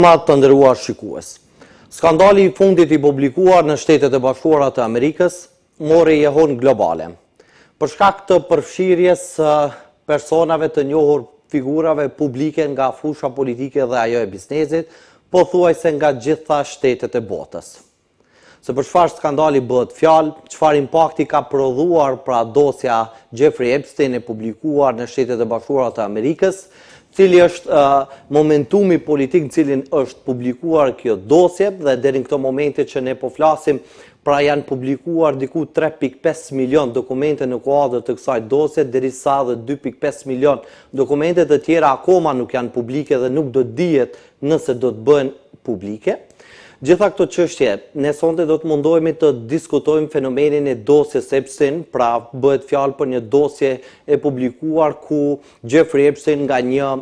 Të nderuar shikues. Skandali I fundit I publikuar në Shtetet e Bashkuara të Amerikës mori jehon globale. Për shkak të përfshirjes së personave të njohur, figurave publike nga fusha politike dhe ajo e biznesit, pothuajse nga gjitha shtetet e botës. Se për çfarë skandali bëhet fjalë, çfarë impakti ka prodhuar pra dosja Jeffrey Epstein e publikuar në Shtetet e Bashkuara të Amerikës, cili është momentumi politik në cilin është publikuar kjo dosje dhe deri në këto momente që ne po flasim, pra janë publikuar diku 3.5 milion dokumente në kuadër të kësaj dosje, derisa dhe 2.5 milion dokumente të tjera akoma nuk janë publike dhe nuk do dihet nëse do të bëhen publike. Gjitha këto çështje, ne sonte do të mundohemi të diskutojmë fenomenin e dosjes Epstein, pra bëhet fjalë për një dosje e publikuar ku Jeffrey Epstein nga një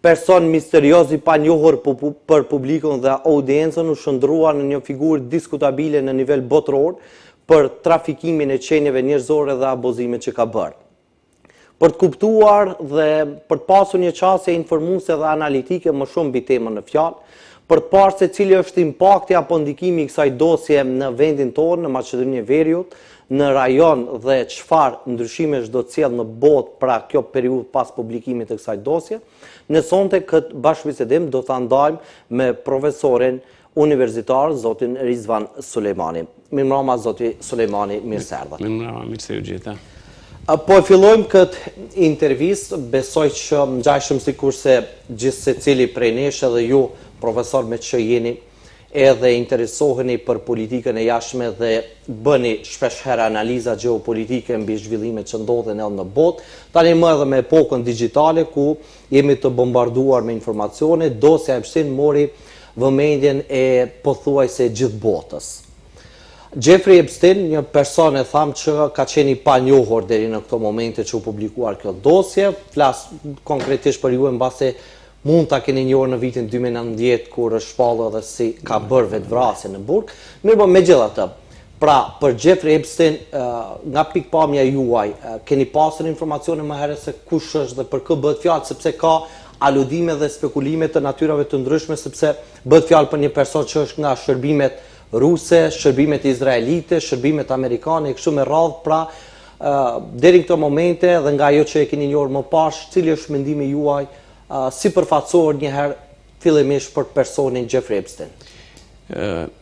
person misterios I panjohur për publikun dhe audiencën u shndrua në një figurë diskutabile në nivel botëror për trafikimin e qenieve njerëzore dhe abuzimet që ka bërë. Për të kuptuar dhe për të pasur një qasje informuese dhe analitike më shumë mbi temën në fjalë, për të parë se cili është impakti apo ndikimi I kësaj dosje në vendin tonë, në Maqedoninë e Veriut, në rajon dhe çfarë ndryshimesh do të sjellë në botë pra kjo periudhë pas publikimit të kësaj dosje, ne sonte këtë bashkëbisedim do ta ndajmë me profesorin universitar zotin Rizvan Sulejmani. Mirëmbrëma zoti Sulejmani, mirë se erdhët. Mirëmbrëma, mirë se u gjeta. Po e fillojmë këtë intervistë, besoj që ngjajshëm sikurse gjithë secili prej nesh edhe ju profesor me që jeni edhe interesoheni për politikën e jashtme dhe bëni shpeshherë analiza geopolitike mbi zhvillimet që ndodhen edhe në botë, tani më edhe me epokën digjitale ku jemi të bombarduar me informacione, dosja Epstein mori vëmendjen e pothuajse gjithë botës. Jeffrey Epstein, një person e tham që ka qenë I panjohur deri në këto momente që u publikuar kjo dosje, flas konkretisht për ju mbase mund ta keni njohur në vitin 2019 kur është shpallur edhe si ka bërë vetvrasje në burg. Mirë, megjithatë, pra për Jeffrey Epstein, nga pikpamja juaj, keni pasur informacione më herët se kush është dhe për kë bëhet fjalë, sepse ka aludime dhe spekulime të natyrave të ndryshme, sepse bëhet fjalë për një person që është nga shërbimet ruse, shërbimet izraelite, shërbimet amerikane, kështu me radhë, pra deri në këto momente dhe nga ajo që e keni njohur më parë, cili është mendimi juaj si përfaqësor njëherë fillimisht për personin Jeffrey Epstein?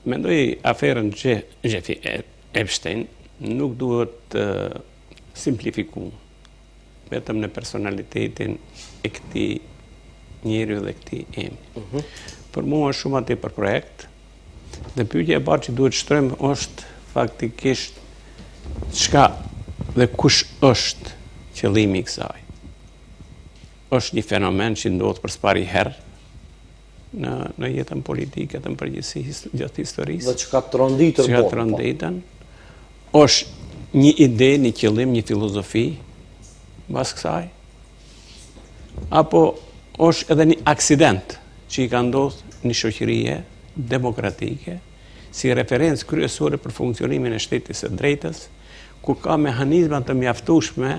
Mendoj aferën Jeffrey Epstein nuk duhet të simplifiku vetëm në personalitetin e këtij njeriu dhe këtij emri. Për mua është shumë atje për projekt dhe pyetja e parë që duhet shtrojmë është faktikisht çka dhe kush është qëllimi I kësaj. Është një fenomen që ndodh për pari herë në jetën politike të përgjithësi gjatë historisë. Dhe që ka tronditur botën. Është një ide, një qëllim, një filozofi mbas kësaj. Apo është edhe një aksident që I ka ndodhur në shoqërie demokratike si referencë kryesore për funksionimin e shtetit së drejtës, ku ka mehanizma të mjaftueshme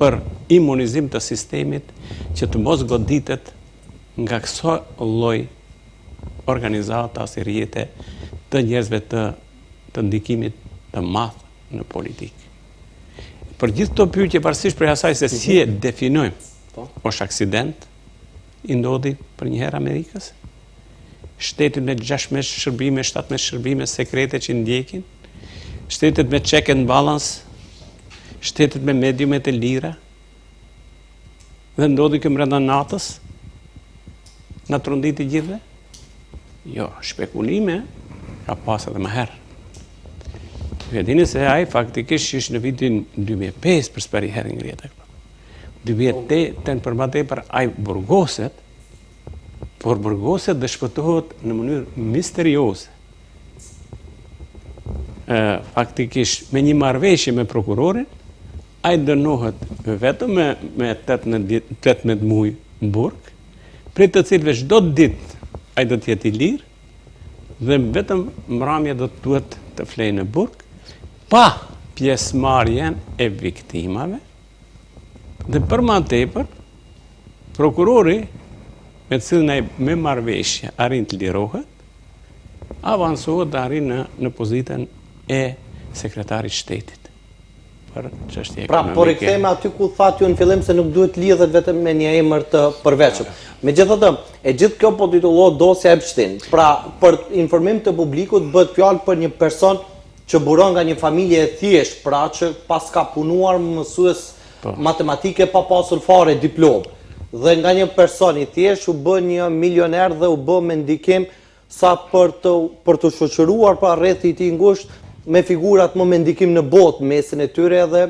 për imunizim të sistemit që të mos goditet nga këso lloj organizata ose rrjete të njerëzve të ndikimit të madh në politikë. Për gjithë këto pyetje pavarësisht për asaj se si e definojmë, është aksident I ndodhi për një herë Amerikës, shtetet me 16 shërbime, 17 shërbime sekrete që ndjekin, shtetet me check and balance, shtetet me mediumet e lira, dhe ndodhi kjo brenda natës, na tronditi gjithve? Jo, spekulime ka pas edhe më herë. Ju dini se ai faktikisht ishte në vitin 2005 për së herë ngrihet. 2008 për më tepër ai burgoset, por burgoset dhe shpëtohet në mënyrë misterioze. Faktikisht me një marrëveshje me prokurorin, ai dënohet vetëm me 18 muaj në burg, prej të cilëve çdo ditë ai do të jetë I lirë dhe vetëm mbrëmje do të duhet të flejë në burg, pa pjesëmarrjen e viktimave. Dhe për më tepër, prokurori me të cilën ai me marrëveshje arrin të lirohet, avansohet dhe arrin në pozitën e sekretarit shtetit. Për çështje ekonomike. Pra, por i kthejmë aty ku thatë ju në fillim se nuk duhet lidhet vetëm me një emër të përveçëm. Megjithatë, e gjithë kjo po titullohet dosja Epstein. Pra, për informim të publikut bëhet fjalë për një person që buron nga një familje e thjeshtë, pra që pas ka punuar mësues matematike pa pasur fare diplom. Dhe nga një person i thjeshtë u bë një milioner dhe u bë me ndikim sa për të shoqëruar pa rrethi i tij ngushtë me figurat më me ndikim në botë, mesin e tyre edhe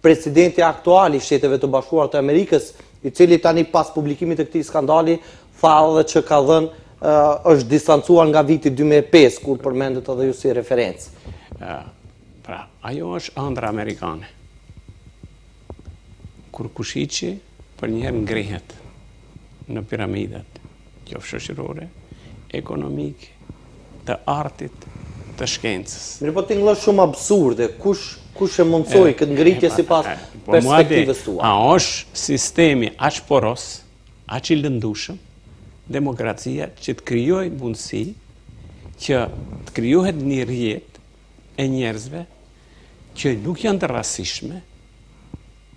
presidenti aktual i Shteteve të Bashkuara të Amerikës, i cili tani pas publikimit të këtij skandali tha edhe që ka dhënë është distancuar nga viti 2005 kur përmendet edhe ju si referencë. Pra, ajo është ëndra amerikane. Kur kushiqi për njëherë ngrihet në piramidat, qoftë shoqërore, ekonomike, të artit, të shkencës. Mirë, po t'ingëllë shumë absurde, kush e mundsoi këtë ngritje sipas perspektivës tua? A është sistemi aq poros, aq i lëndueshëm, demokracia që të krijojë mundësi që të krijohet një rrjet e njerëzve që nuk janë të rastishme,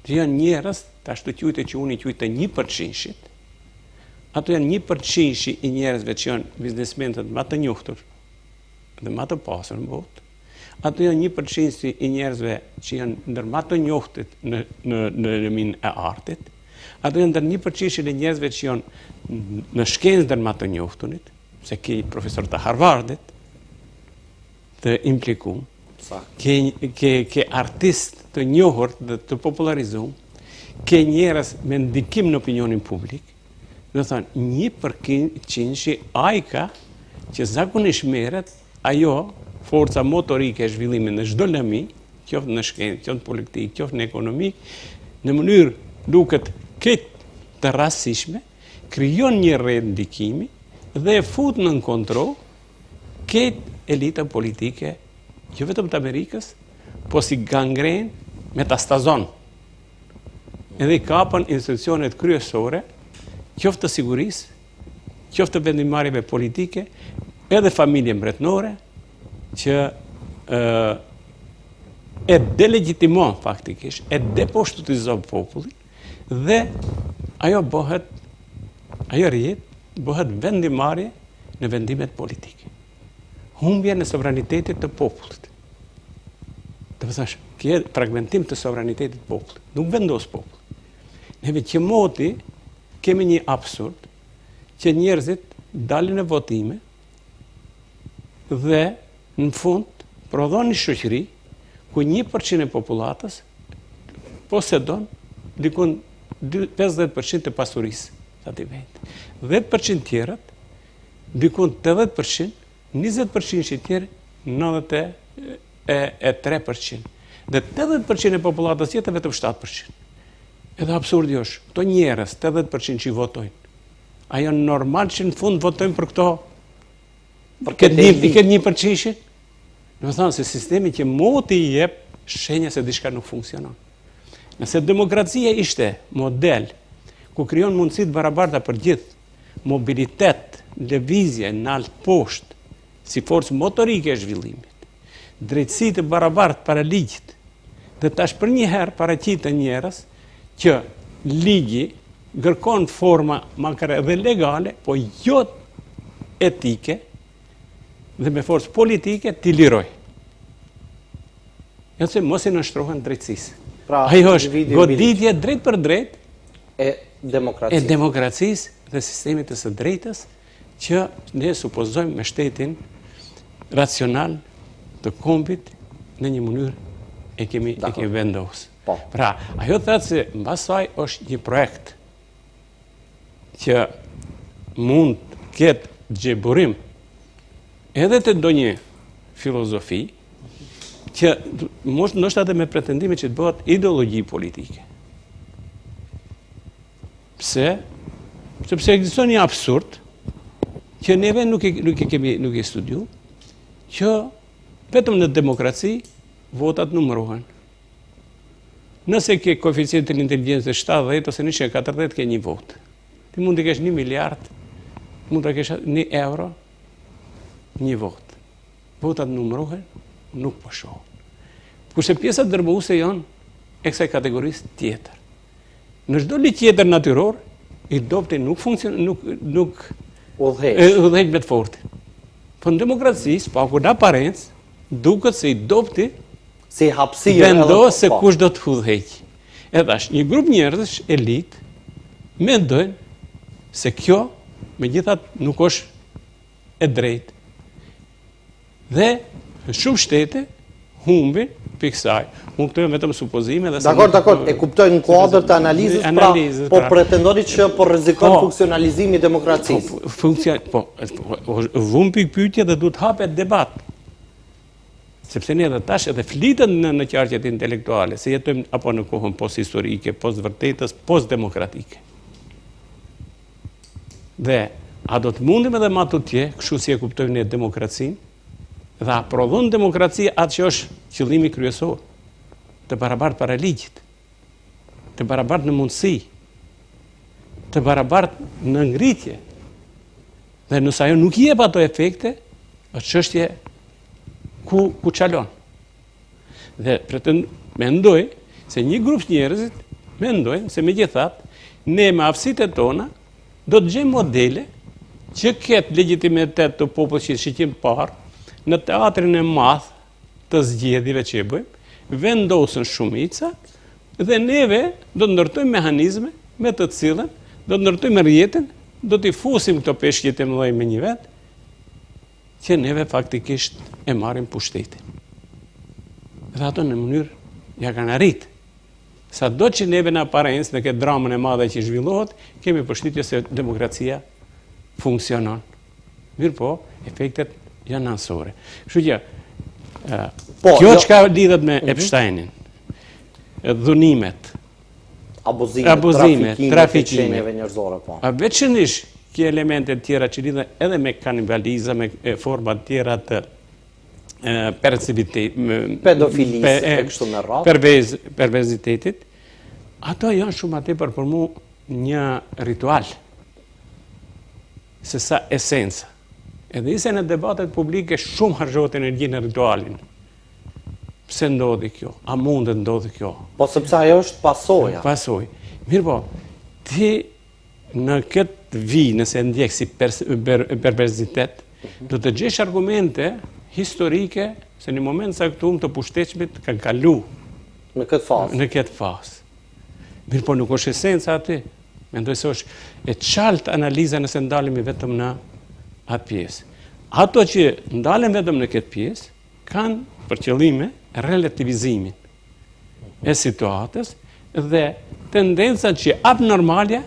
që janë njerëz, tash të quajtë që unë i quaj të 1%-shit. Ato janë 1% i njerëzve që janë biznesmenët më të njohur dhe më të pasur në botë. Ato janë 1% i njerëzve që janë ndër më të njohur në lumin e artit. Ato janë ndër 1% e njerëzve që janë në shkencë ndër më të njohunit, se ke profesor të Harvardit të implikuar, ke artist të njohur dhe të popularizuar, ke njerëz me ndikim në opinionin publik. Do të thonë 1% ai ka që zakonisht merret ajo forca motorike e zhvillimit në çdo lëmi, qoftë në shkencë, qoftë në politikë, qoftë në ekonomi, në mënyrë duket këtë të rastishme, krijon një rrjet ndikimi dhe e fut në kontroll këtë elita politike, jo vetëm të Amerikës, po si gangren metastazon. Edhe kapën institucionet kryesore, qoftë të sigurisë, qoftë të vendimarrjeve politike, edhe familje mbretnore, që e delegjitimon faktikisht, e deposhtutizon popullin, dhe ajo rrjet bëhet vendimarrje në vendimet politike. Humbje në sovranitetit të popullit. Dhe përthash, kje fragmentim të sovranitetit të popullit. Nuk vendos popullit. Neve që moti kemi një absurd që njerëzit dalin në votime dhe në fund prodhon një shoqëri ku 1% e popullatës posedon dikun 50% të pasurisë të atij vendi. 10% tjerët dikun 80%, 20% që tjerë 93%. Dhe 80% e popullatës tjetër vetëm 7%. Edhe absurdi është, këto njerëz 80% që i votojnë, a janë normal që në fund votojnë për këto? Për këtë 1%? Në më thonë se sistemi që moti i jep shenja se diçka nuk funksionon. Nëse demokracia ishte model ku krijon mundësi të barabarta për gjithë, mobilitet, lëvizje në lart poshtë, si forcë motorike e zhvillimit, drejtësi të barabartë para ligjit, dhe tash për një herë paraqitet njerëz që ligji kërkon forma makare dhe legale, po jo etike dhe me forcë politike t'i liroj. Jo se mos i nështrohen drejtësisë. Pra, ajo është goditje drejt për drejt e demokracisë dhe sistemit të së drejtës që ne supozojmë me shtetin racional të kombit në një mënyrë e kemi vendosur. Pra, ajo thëtë se mbas saj është një projekt që mund ketë gjeburim edhe të ndonjë filozofi që ndoshta edhe me pretendime që të bëhet ideologji politike. Pse? Sepse ekziston një absurd që neve nuk e studiu, që vetëm në demokraci votat numërohen. Nëse koeficientin e inteligjencës 70 ose 140 ke një vot. Ti mund të kesh 1 miliard mund të kisha 1 euro, 1 votë. Votat numërohen, nuk po shohen. Kurse pjesat dërmuese janë e kësaj kategorisë tjetër. Në çdo ligj tjetër natyror, i dopti nuk funksionon, nuk udhëheq me të fortin. Po në demokracisë, pa kur aparencë, duket se i dopti si hapësirë vendos se kush do të udhëheq. E thash, një grup njerëzish elit mendojnë se kjo megjithatë nuk është e drejtë. Dhe shumë shtete humbin për kësaj. Unë këto vetëm supozime. Dakor, e kuptoj në kuadër të analizës, po pretendoni që po rrezikon funksionalizimi i demokracisë. Vum pikë pyetje dhe duhet hapet debat. Sepse ne edhe tash edhe flitet në qarqet intelektuale, se jetojmë apo në kohën post-historike, post-vërtetës, post-demokratike. Dhe a do të mundim edhe ma të tje, kështu si e kuptojmë ne demokracinë, dhe aprodhon demokracia atë që është qëllimi kryesor, të barabartë para ligjit, të barabartë në mundësi, të barabartë në ngritje. Dhe nëse ajo nuk jep ato efekte, është çështje ku çalon. Dhe mendoj se një grup njerëzit mendojnë se megjithatë ne me aftësitë tona do të gjejmë modele që ketë legjitimitet të popullit që shikim parë në teatrin e madh të zgjedhjeve që e bëjmë, vendosën shumica dhe neve do të ndërtojmë mehanizme me të cilën do të ndërtojmë rrjetin, do t'i fusim këto peshqit e mëdhej me një vetë, që neve faktikisht e marrim pushtetin. Dhe ato në mënyrë ja kanë arritë. Sa do që neve në aparencë në këtë dramën e madhe që zhvillohet, kemi përshtypje se demokracia funksionon. Mirë po, efektet janë ansore. Kështu që, kjo që ka lidhet me Epsteinin, dhunimet, abuzimet, trafikimet njerëzore, po. Veçënisht kjo elementet tjera që lidhen edhe me kanibalizëm, me format tjera të pedofilisë, e kështu me radhë, perverzitetit, ato janë shumë atëpër për mu një ritual, se sa esenca. Edhe ise në debatet publike shumë harxhohet energji në ritualin. Pse ndodhi kjo? A mundet ndodhi kjo? Po sepse ajo është pasojë. Pasojë. Mirë po, ti në këtë vi, nëse ndjek si perverzitet, do të gjesh argumente historike se në moment saktum të pushteqmit kanë kalu në këtë fazë. Mirë po nuk është esenca aty. Mendoj se është e qartë analiza nëse ndalemi vetëm në atë pjesë. Ato që ndalen vetëm në këtë pjesë kanë për qëllime relativizimin e situatës dhe tendencat që abnormalja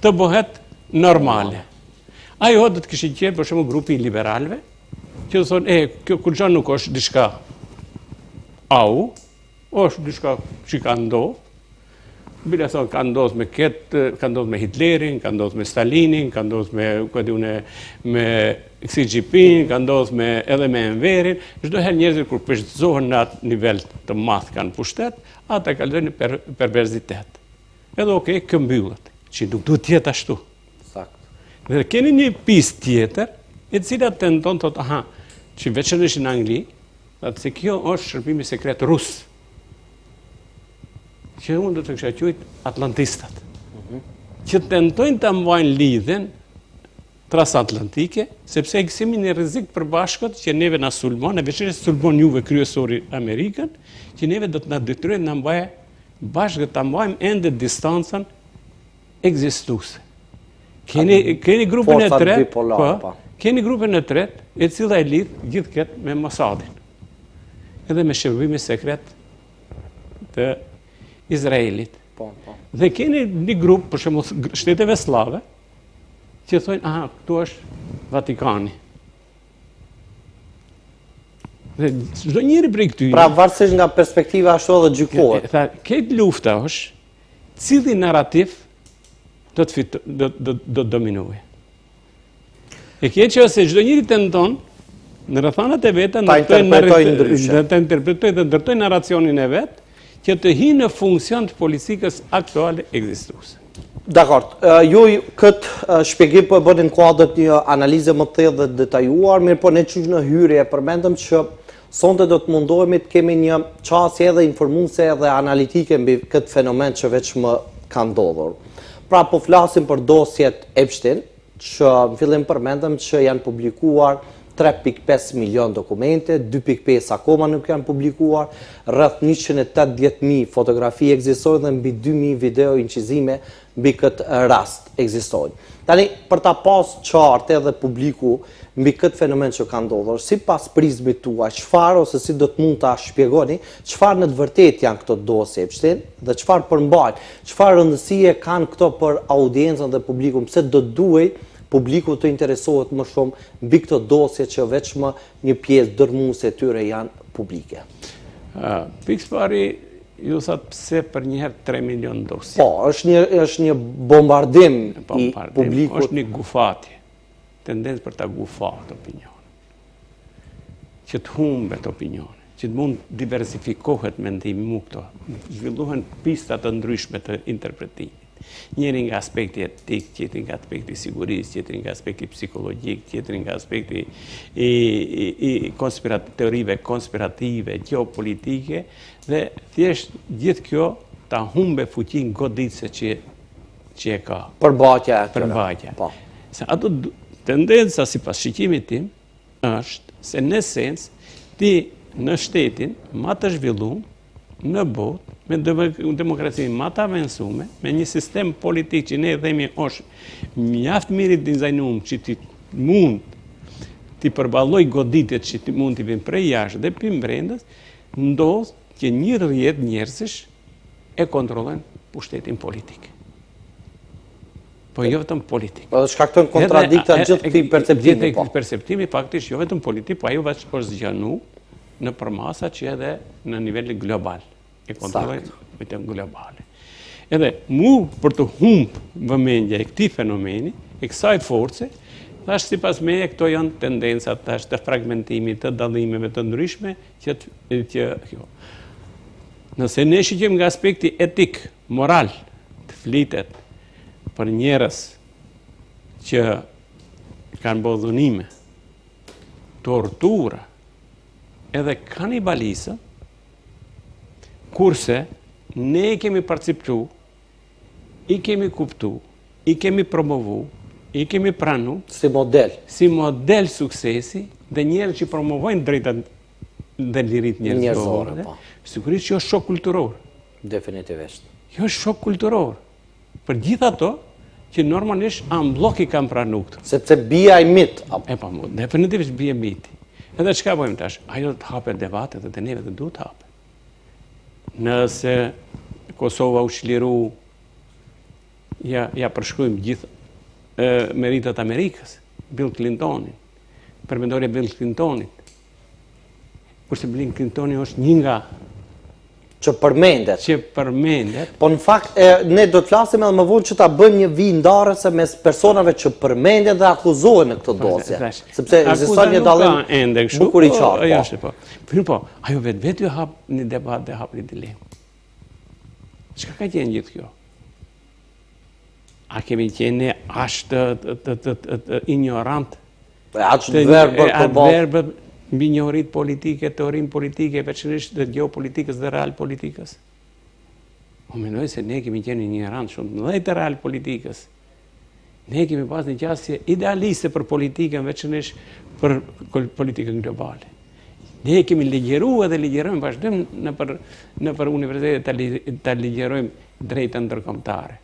të bëhet normale. Ajo do të kishin qenë për shembull grupi i liberalëve, që thonë, kjo kur gjë nuk është diçka është diçka që ka ndodhur. Bile thonë, ka ndodhur me këtë, ka ndodhur me Hitlerin, ka ndodhur me Stalinin, ka ndodhur me Xi Jinping, ka ndodhur edhe me Enverin. Çdo herë njerëzit kur përshtatëzohen në atë nivel të madh kanë pushtet, ata kalojnë në perverzitet. Edhe kjo mbyllet, që nuk duhet të jetë ashtu. Dhe keni një pistë tjetër, e cila tenton të thotë, që veçanërisht në Angli, se kjo është shërbimi sekret rus, që unë do të kisha quajtur atlantistat, që tentojnë të mbajnë lidhjen transatlantike, sepse ekzistimi një rrezik përbashkët që neve na sulmon, e veçanërisht sulmon juve kryesori Amerikan, që neve do të na detyrojnë na mbajë bashkë ta mbajmë ende distancën ekzistuese. Keni grupin e tretë, keni grupin e tretë, e cila e lidh gjithë këtë me Mossadin, edhe me shërbimin sekret të Izraelit. Dhe keni një grup, për shembull shteteve slave, që thonë, këtu është Vatikani. Dhe çdo njëri prej këtyre. Pra varësisht nga perspektiva ashtu edhe gjykohet. Këtë lufta është cili narrativ do të dominojë. E keqja është se çdo njëri tenton në rrethanat e veta të interpretojë dhe ndërtojë narracionin e vet që të hyjë në funksion të politikës aktuale ekzistuese. Dakord, ju këtë shpjegim po e bënin kuadrët një analize më të thellë dhe detajuar, mirë po ne që në hyrje përmendëm që sonte do të mundohemi të kemi një qasje edhe informuese edhe analitike mbi këtë fenomen që veç më ka ndodhur. Pra po flasim për dosjet Epstein, që në fillim përmendëm që janë publikuar 3.5 milion dokumente, 2.5 akoma nuk janë publikuar, rreth 180.000 fotografi ekzistojnë dhe mbi 2.000 video inqizime mbi këtë rast ekzistojnë. Tani, për ta pas qartë edhe publiku mbi këtë fenomen që ka ndodhur, sipas prizmit tuaj, çfarë ose si do të mund ta shpjegoni, çfarë në të vërtetë janë këto dosje Epstein dhe çfarë përmbajnë, çfarë rëndësie kanë këto për audiencën dhe publikun, pse do duhej publiku të interesohet më shumë mbi këto dosje që vetëm një pjesë dërmuese e tyre janë publike. Pikë pari, ju thot pse për njëherë 3 milion dosje. Po, është një bombardim i publikut. Është një gufatje, tendencë për ta gufatë opinionin, që të humbet opinioni, që të mund diversifikohet mendimi mu këto, zhvillohen pista të ndryshme të interpretimit. Njëri nga aspekti etik, tjetri nga aspekti sigurisë, tjetri nga aspekti psikologjik, tjetri nga aspekti i teorive konspirative, geopolitike, dhe thjesht gjithë kjo ta humbe fuqinë goditëse që e ka. Përmbajtja. Se ato tendenca sipas shikimit tim është se në esencë ti në shtetin ma të zhvilluar në botë, me demokracinë ma të avancuar, me një sistem politik që ne themi është mjaft mirë i dizajnuar që ti mund të përballoj goditjet që ti mund të vinë prej jashtë dhe prej brendës, ndodh që një rrjet njerëzish e kontrollojnë pushtetin politik. Po jo vetëm politik. Po shkakton kontradikta gjithë këtij perceptimi. Gjithë perceptimi faktikisht jo vetëm politik, po ajo është zgjanu në përmasa që edhe në nivel global. E kontrollojnë vetëm globale. Edhe mu për të humbë vëmendja e këtij fenomeni, e kësaj force, thash sipas meje këto janë tendencat tash të fragmentimit, të dallimeve të ndryshme që kjo. Nëse ne shiqim nga aspekti etik, moral, të flitet për njerëz që kanë bërë dhunime, tortura, edhe kanibalisëm, kurse ne i kemi perceptu, i kemi kuptu, i kemi promovu, i kemi pranu si model suksesi dhe njerëz që promovojnë drejtat dhe liritë njerëzore. Sigurisht që është shok kulturor. Definitivisht. Jo është shok kulturor. Për gjithë ato që normalisht amblok i kanë pranu këtë. Sepse bija i mit. Definitivisht bija miti. Edhe çka bëjmë tash? Ajo të hapet debatet dhe neve të duhet hapet. Nëse Kosova u çliru, ja përshkruajmë gjithë meritat Amerikës, Bill Clintonin, përmendorja Bill Clintonit. Kurse Bill Clintoni është një nga që përmendet. Po në fakt ne do të flasim edhe më vonë që ta bëjmë një vijndarëse mes personave që përmenden dhe akuzohen në këtë dosje. Sepse ekziston një dallim bukur i qartë. Po, ajo vetë ju hap një debat dhe hap një dilemë. Çka ka qenë gjithë kjo? A kemi qenë ashtë të ignorant? Ashtë verbër mbi njohuritë politike, teorinë politike, veçanërisht të geopolitikës dhe real politikës. Unë mendoj se ne kemi qenë ignorant shumë të mëdhenj të real politikës. Ne kemi pas një qasje idealiste për politikën, veçanërisht për politikën globale. Ne kemi ligjeruar dhe ligjerojmë vazhdim nëpër universitetet ta ligjerojmë drejtën ndërkombëtare.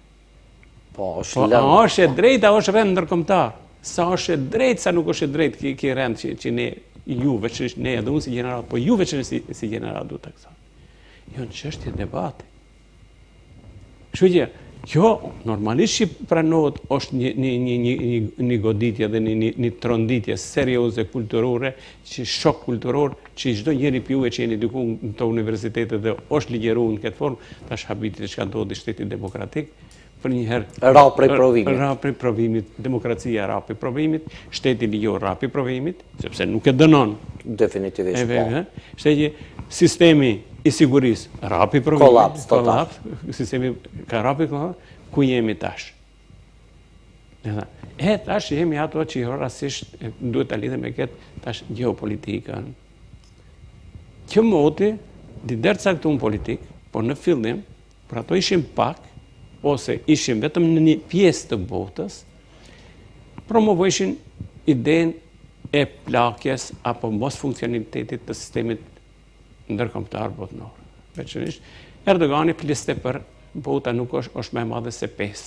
Po, është e drejtë, është rend ndërkombëtar. Sa është e drejtë, sa nuk është e drejtë ky rend që ne ju veçanërisht ne edhe unë si general, po ju veçanërisht si general duhet ta kësaj. Jo në çështje debati. Kështu që kjo normalisht që pranohet është një goditje dhe një tronditje serioze kulturore, që shok kulturor, që çdo njeri piuë që jeni diku në të universitetet dhe është ligjeruar në këtë formë, tash habiti të çka ndodhi shteti demokratik, për njëherë ra prej provimit, demokracia ra prej provimit, shteti ligjor ra prej provimit, sepse nuk e dënon. Definitivisht. Kështu që sistemi i sigurisë ra prej provimit, kollaps, sistemi ka ra prej ku jemi tash. Tash jemi ato që rastisht duhet të lidhe me këtë tash geopolitikën. Kjo moti, di derë caktuar politik, por në fillim, për ato ishim pak, ose ishim vetëm në një pjesë të botës, promovojshin idenë e plakjes apo mos funksionalitetit të sistemit ndërkombëtar botëror. Veçanërisht, Erdogani fliste për bota nuk është më e madhe se 5.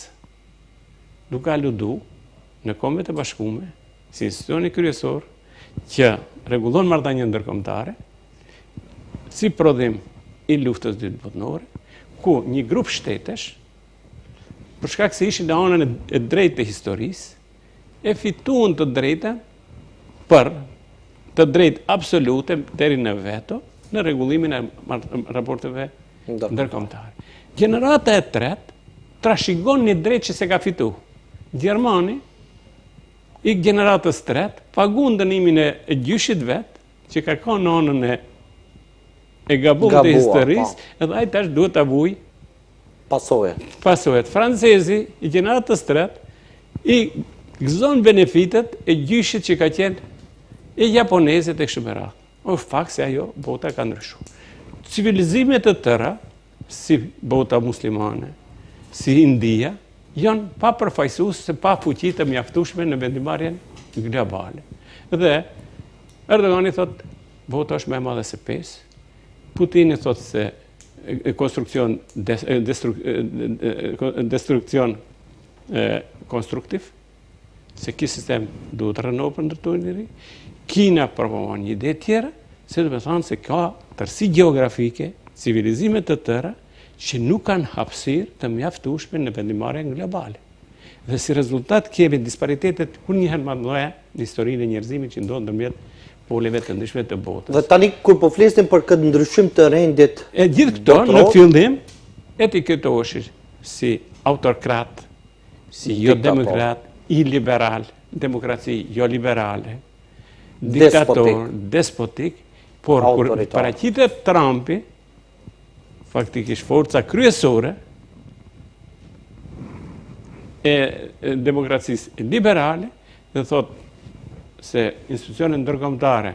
Nuk ka ludu në Kombet e Bashkuara si institucioni kryesor që rregullon marrëdhëniet ndërkombëtare si prodhim i luftës së dytë botërore, ku një grup shtetesh, për shkak se ishin në anën e drejtë të historisë, e fituan të drejtën për të drejtë absolute deri në veto në rregullimin e raporteve ndërkombëtare. Gjenerata e tretë trashëgon një drejtë që se ka fitu. Gjermani, i gjeneratës tretë, pagun dënimin e gjyshit vetë, që ka ka në anën e gabuar të historisë, edhe ai tash duhet ta vuj pasojet. Francezi, i gjeneratës tretë, i gëzon benefitet e gjyshit që ka qenë e japonezët e kështu me radhë. Është fakt se ajo bota ka ndryshuar. Civilizimet të tëra, si bota muslimane, si India, janë pa përfaqësuese, pa fuqi të mjaftueshme në vendimarrjen globale. Dhe Erdogani thotë, bota është më e madhe se 5. Putini thotë se destrukcion konstruktiv, se ky sistem duhet të renovohet për ndërtimin e ri. Kina promovon një ide tjera, se do të thonë se ka tërësi gjeografike, civilizime të tëra që nuk kanë hapësirë të mjaftueshme në vendimarrjen globale. Dhe si rezultat kemi disparitetet kur njëherë më të mëdha në historinë e njerëzimit që ndodhin ndërmjet poleve të ndryshme të botës. Dhe tani kur po flisnim për këtë ndryshim të rendit, gjithë këto në fillim etiketoheshin si autokrat, si jo demokrat, i liberal, demokraci jo liberale, diktator, despotik, por kur paraqitet Trumpi, faktikisht forca kryesore e demokracisë liberale, dhe thot se institucionet ndërkombëtare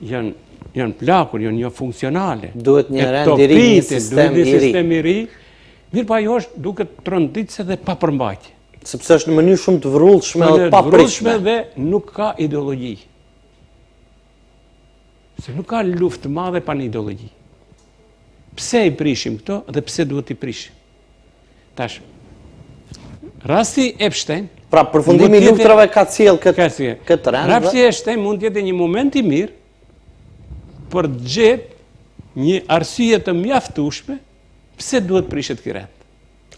janë plakur, janë jo funksionale. Duhet një rend i ri, një sistem i ri. Mirë pa jo është duket tronditse dhe pa përmbajtje. Sepse është në mënyrë shumë të vrullshme dhe pa pritshme. Dhe nuk ka ideologji. Se nuk ka luftë madhe pa një ideologji. Pse i prishim këto dhe pse duhet i prishim? Tash, rasti Epstein, pra përfundimi i luftrave ka sjell këtë rend. Rasti Epstein mund të jetë një moment i mirë për të gjetë një arsye të mjaftueshme pse duhet prishet ky rend.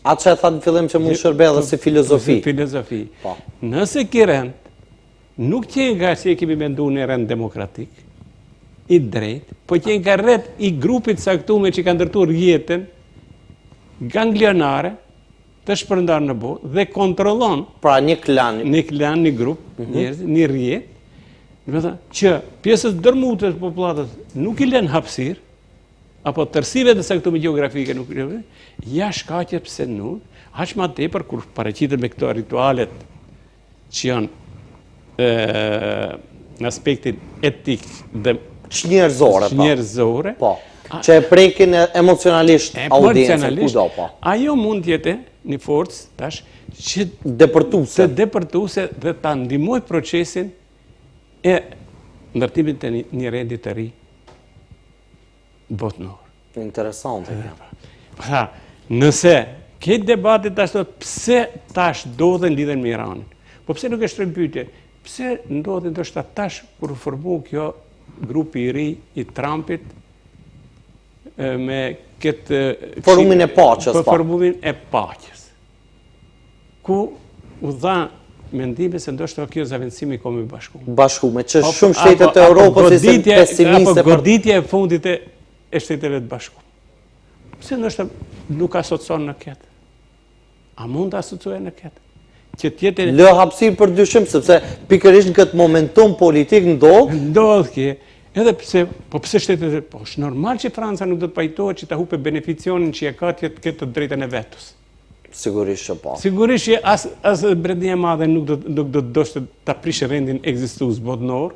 Atë që e tha në fillim që mund shërbej dhe si filozofi. Filozofi. Nëse ky rend nuk qenë nga si e kemi menduar në rend demokratik, i drejt, po qenë nga rreth i grupit caktuar që ka ndërtuar jetën ganglionare të shpërndarë në botë dhe kontrollon pra një klan, një grup, njerëz, një rrjet, që pjesës dërmutës popullatës nuk i lën hapësirë, apo tërësive të saktuar gjeografike nuk i lën, ja shkaqet pse nuk, aq më tepër kur paraqitet me këto ritualet që janë në aspektin etik dhe njerëzore, që e prekin emocionalisht audiencën kudo po. Ajo mund të jetë një forcë tash që depërtuese dhe ta ndihmoj procesin e ndërtimit të një rendi të ri botëror. Interesante. Pra, nëse këtë debatit tash thot pse tash ndodhen lidhen me Iranin. Po pse nuk e shtrojmë pyetje? Pse ndodhen ndoshta tash kur formu kjo grupi i ri i Trumpit me këtë forumin e paqes, forumin e paqes, ku u dha mendime se ndoshta kjo zavendësimi i Kombeve të Bashkuara, që shumë shtetet e Europës janë pesimiste për goditja e fundit e Shteteve të Bashkuara. Pse ndoshta nuk asocion në këtë? A mund të asociojë në këtë? Lë hapësirë për dyshim, sepse pikërisht në këtë momentum politik ndodh kjo. Edhe pse, po pse shtetet, po është normal që Franca nuk do të pajtohet që ta hupe beneficionin që e ka të drejtën e vetos. Sigurisht që po. Sigurisht që as Bretënia e Madhe nuk do të doshte ta prishë rendin ekzistues botnor,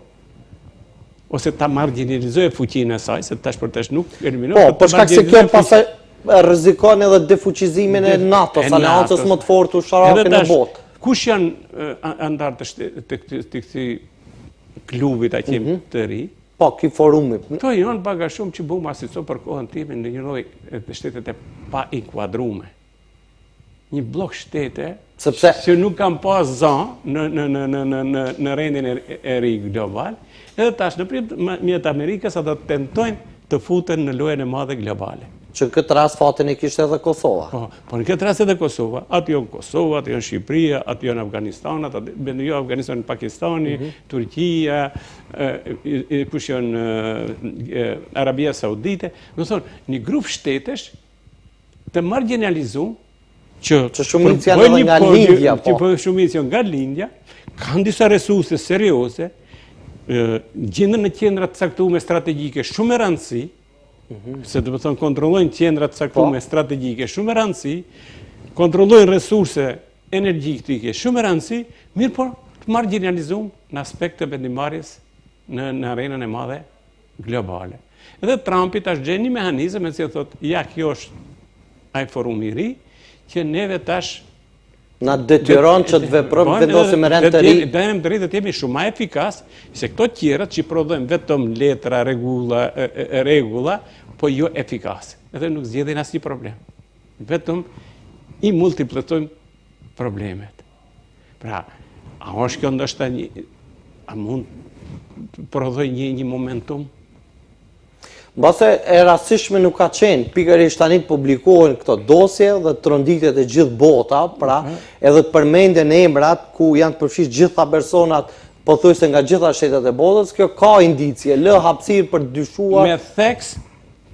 ose ta marginalizojë fuqinë e saj, se tash për tash nuk eliminohet. Po, për shkak se kjo pastaj rrezikon edhe defuqizimin e NATO-s, aleancës më të fortë ushtarake në botë. Kush janë antar të këtij klubit atje të ri? Po, ky forumi. Këto janë paga shumë që bëu asisto për kohën time në një lloj të shtetet e pa inkuadrume. Një blok shtete që nuk kanë pas zonë në rendin e ri global, edhe tash në mjet Amerikës ata tentojnë të futen në lojën e madhe globale. Që në këtë rast fatin e kishte edhe Kosova. Po në këtë rast edhe Kosova. Aty janë Kosova, aty janë Shqipëria, aty janë Afganistan, jo Afganistan, Pakistani, Turqia, kush janë Arabia Saudite. Do thonë, një grup shtetesh të marginalizuar që shumic janë edhe nga Lindja, po. Që shumic janë nga Lindja, kanë disa resurse serioze, gjenden në qendra të caktuara strategjike shumë e rëndësi, se do të thonë kontrollojnë qendra të caktuara strategjike shumë e rëndësi, kontrollojnë resurse energjetike shumë e rëndësi, mirë po të marginalizuar në aspekte vendimarrjes në arenën e madhe globale. Edhe Trumpi tash gjen një mehanizëm që thotë, ja kjo është ai forum i ri që neve tash na detyron që të veprojmë vendosim me rend të ri. Rend të ri të jemi shumë më efikas se këto tjerat që prodhojnë vetëm letra, rregulla, po jo efikase. Edhe nuk zgjedhin asnjë problem. Vetëm i multiplikojmë problemet. Pra, a është kjo ndoshta a mund të prodhoj një momentum? Mbase e rastishme nuk ka qenë, pikërisht tani të publikohen këto dosje dhe të tronditet e gjithë bota, pra edhe të përmenden emrat ku janë të përfshirë gjitha personat, pothuajse nga gjitha shtetet e botës, kjo ka indicje, lë hapësirë për të dyshuar me theks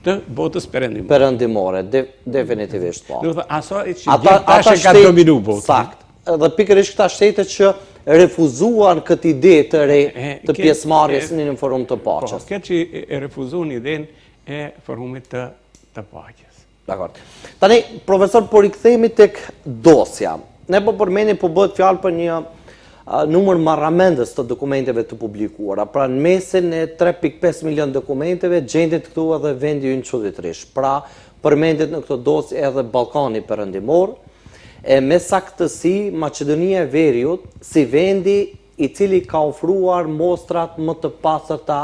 të botës perëndimore, definitivisht po. Do të thotë ata që ka dominu botën. Sakt. Edhe pikërisht këta shtete që refuzuan këtë ide të re të pjesëmarrjes në një forum të paqes. Po, këtë që e refuzuan idenë e forumit të paqes. Dakor. Tani, profesor, po rikthehemi tek dosja. Ne po përmendim, po bëhet fjalë për një numër marramendës të dokumenteve të publikuara. Pra në mesin e 3.5 milion dokumenteve gjendet këtu edhe vendi ynë çuditërisht. Pra përmendet në këtë dosje edhe Ballkani Perëndimor, e me saktësi Maqedonia e Veriut si vendi i cili ka ofruar mostrat më të pastërta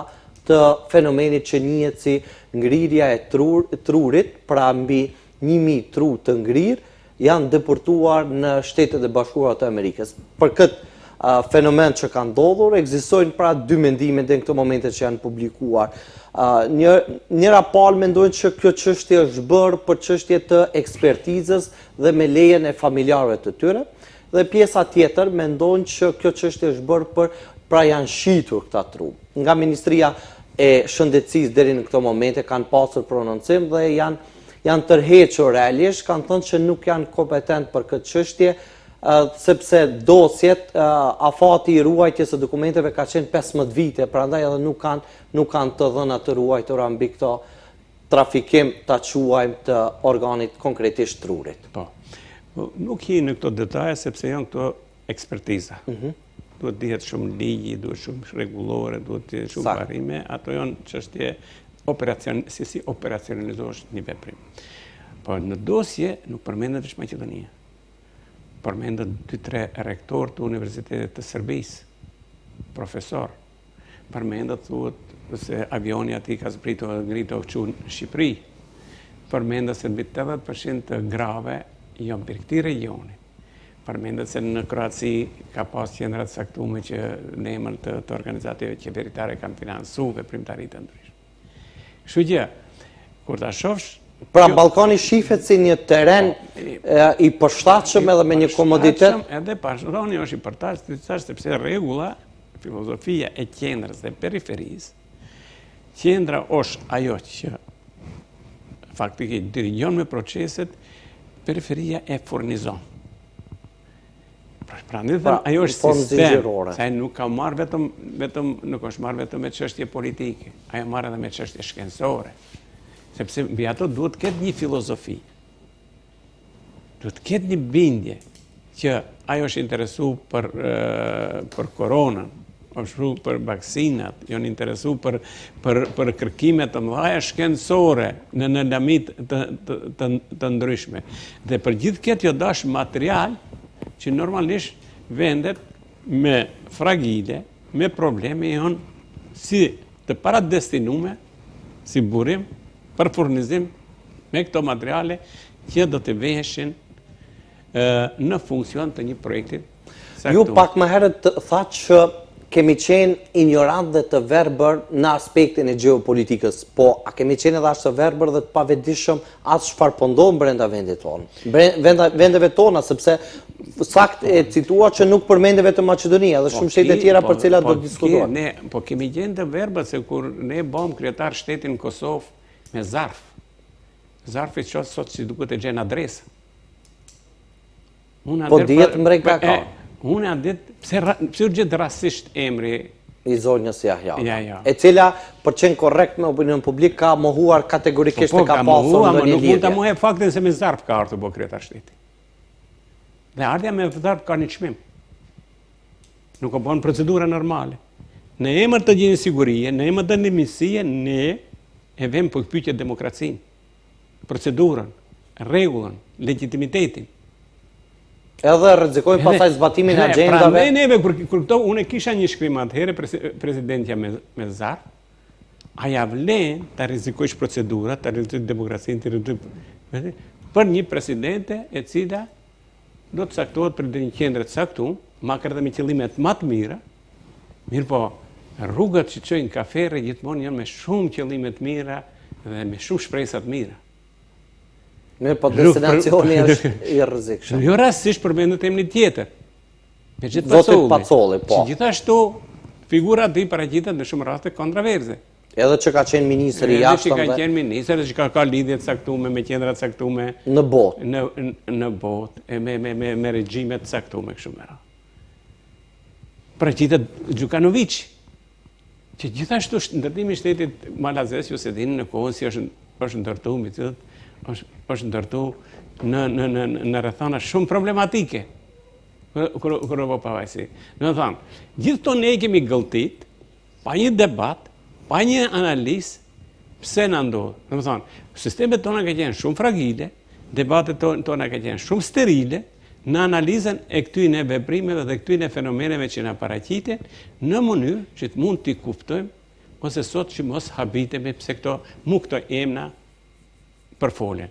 të fenomenit që njihet si ngrirja e trurit, pra mbi 1000 tru të ngrirë janë deportuar në Shtetet e Bashkuara të Amerikës. Për këtë fenomen që ka ndodhur, ekzistojnë pra dy mendime në këto momente që janë publikuar. Njëra palë mendojnë që kjo çështje është bërë për çështje të ekspertizës dhe me lejen e familjarëve të tyre, dhe pjesa tjetër mendojnë që kjo çështje është bërë pra janë shitur këta tru. Nga Ministria e Shëndetësisë deri në këto momente kanë pasur prononcim dhe janë tërhequr realisht, kanë thënë që nuk janë kompetent për këtë çështje, sepse dosjet, afati i ruajtjes së dokumenteve ka qenë 15 vite, prandaj edhe nuk kanë të dhëna të ruajtura mbi këto trafikim ta quajmë të organit konkretisht trurit. Po. Nuk hi në këto detaje sepse janë këto ekspertiza. Duhet dihet shumë ligji, duhet shumë rregullore, duhet të shumë parime, ato janë çështje si operacionalizosh një veprim. Po në dosje nuk përmendet vetëm Maqedonia. Përmendet 2-3 rektor të Universitetit të Serbisë, profesor. Përmendet thuhet se avioni aty ka zbritur dhe ngritur në Shqipëri. Përmendet se mbi 80% të grave janë për këtij regioni. Përmendet se në Kroaci ka pas qendra të caktuara që në emër të organizative qeveritare kanë financuar veprimtari të ndryshme. Kështu që kur ta shohësh, pra Ballkani shihet si një teren i përshtatshëm edhe me një komoditet. Edhe Ballkani është i përshtatshëm sepse rregulla, filozofia e qendrës dhe periferisë, qendra është ajo që faktikisht dirigjon me proceset, periferia e furnizon. Prandaj ajo është sistem, se nuk ka marrë nuk është marrë vetëm me çështje politike, ajo marrë edhe me çështje shkencore. Sepse mbi ato duhet të ketë një filozofi. duhet të ketë një bindje që ajo është interesu për koronën, është për vaksinat, janë interesu për kërkimet të mëdha shkencore në lamit të ndryshme. Dhe për gjithë këtë jo dash material që normalisht vendet me fragile, me probleme janë si të paradestinume, si burim, për furnizim me këto materiale që do të veheshin në funksion të një projekti. Ju pak më herët tha që kemi qenë ignorant dhe të verbër në aspektin e geopolitikës, po a kemi qenë edhe ashtë të verbër dhe të pavetishëm atë çfarë po ndodh brenda vendit tonë, vendeve tona, sepse sakt e citua që nuk përmende vetëm Maqedonia dhe shumë shtete tjera për cilat do të diskutohen. Po kemi qenë të verbër se kur ne bëm kryetar shtetin Kosovë me zarf. Zarfi që sot si duket e gjenë adresë. Po dihet mrej ka. Unë a ditë, pse u gjithë rasisht emri i zonjës Jahja, Ja. e cila për qenë korrekt me opinion publik ka mohuar kategorikisht e ka pasur ndonjë nuk mund lidhje. ta mohë faktin se me zarf ka ardhur bo kryetar shteti. Dhe ardhja me zarf ka një çmim. Nuk ka bën procedura normale. Në emër të gjendjes sigurie, në emër të ndërmjetësie, ne e vëmë për pyetje demokracinë, procedurën, rregullën, legitimitetin. Edhe rrezikojnë pasaj zbatimin e agjendave. Prandaj neve kur këto unë kisha një shkrim atëherë presidentja me zarf, a ja vlen ta rrezikosh procedurat, ta rrezikosh demokracinë, për një presidente e cila do të caktohet për një qendër të caktuar, makar edhe me qëllimet më të mira, mirë po, rrugët që çojnë kafere gjithmonë janë me shumë qëllime të mira dhe me shumë shpresa të mira. Mirë, po destinacioni është i rrezikshëm. Jo rastësisht për vendet e emrit tjetër. Me gjithë Zoti Pacolli, po. Që gjithashtu figurat i paraqiten në shumë raste kontroverse. Edhe që ka qenë ministri i jashtëm. Edhe që ka qenë ministër, edhe që ka lidhje të caktuara me qendra të caktuara në botë. Në botë, me regjime të caktuara kështu me radhë. Paraqitet Gjukanović, që gjithashtu ndërtimi i shtetit malazes, ju se dini në kohën si është ndërtuar, është ndërtuar në rrethana shumë problematike kur apo pavajsi. Do të thonë, gjithë to ne kemi gëlltit, pa një debat, pa një analizë, pse na ndodh. Do të thonë, sistemet tona kanë qenë shumë fragile, debatet tona kanë qenë shumë sterile, në analizën e këtyre veprimeve dhe këtyre fenomeneve që na paraqiten në mënyrë që të mund t'i kuptojmë ose sot që mos habitemi pse këto emna për folen.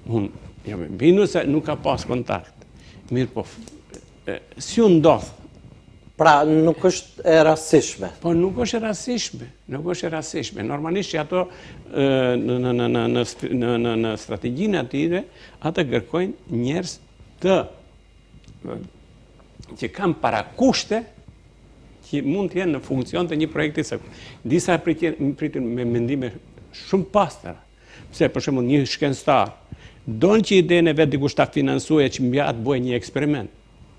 Unë jam e bindur se nuk ka pas kontakt. Mirë po, si u ndodh? Pra nuk është e rastishme. Po nuk është e rastishme. Normalisht që ato në strategjinë atyre, ata kërkojnë njerëz që kanë parakushte që mund të jenë në funksion të një projekti së. Disa pritin me mendime shumë pastëra. Pse, për shembull, një shkencëtar don që idenë e vet dikush ta financojë që mbi atë bëjë një eksperiment.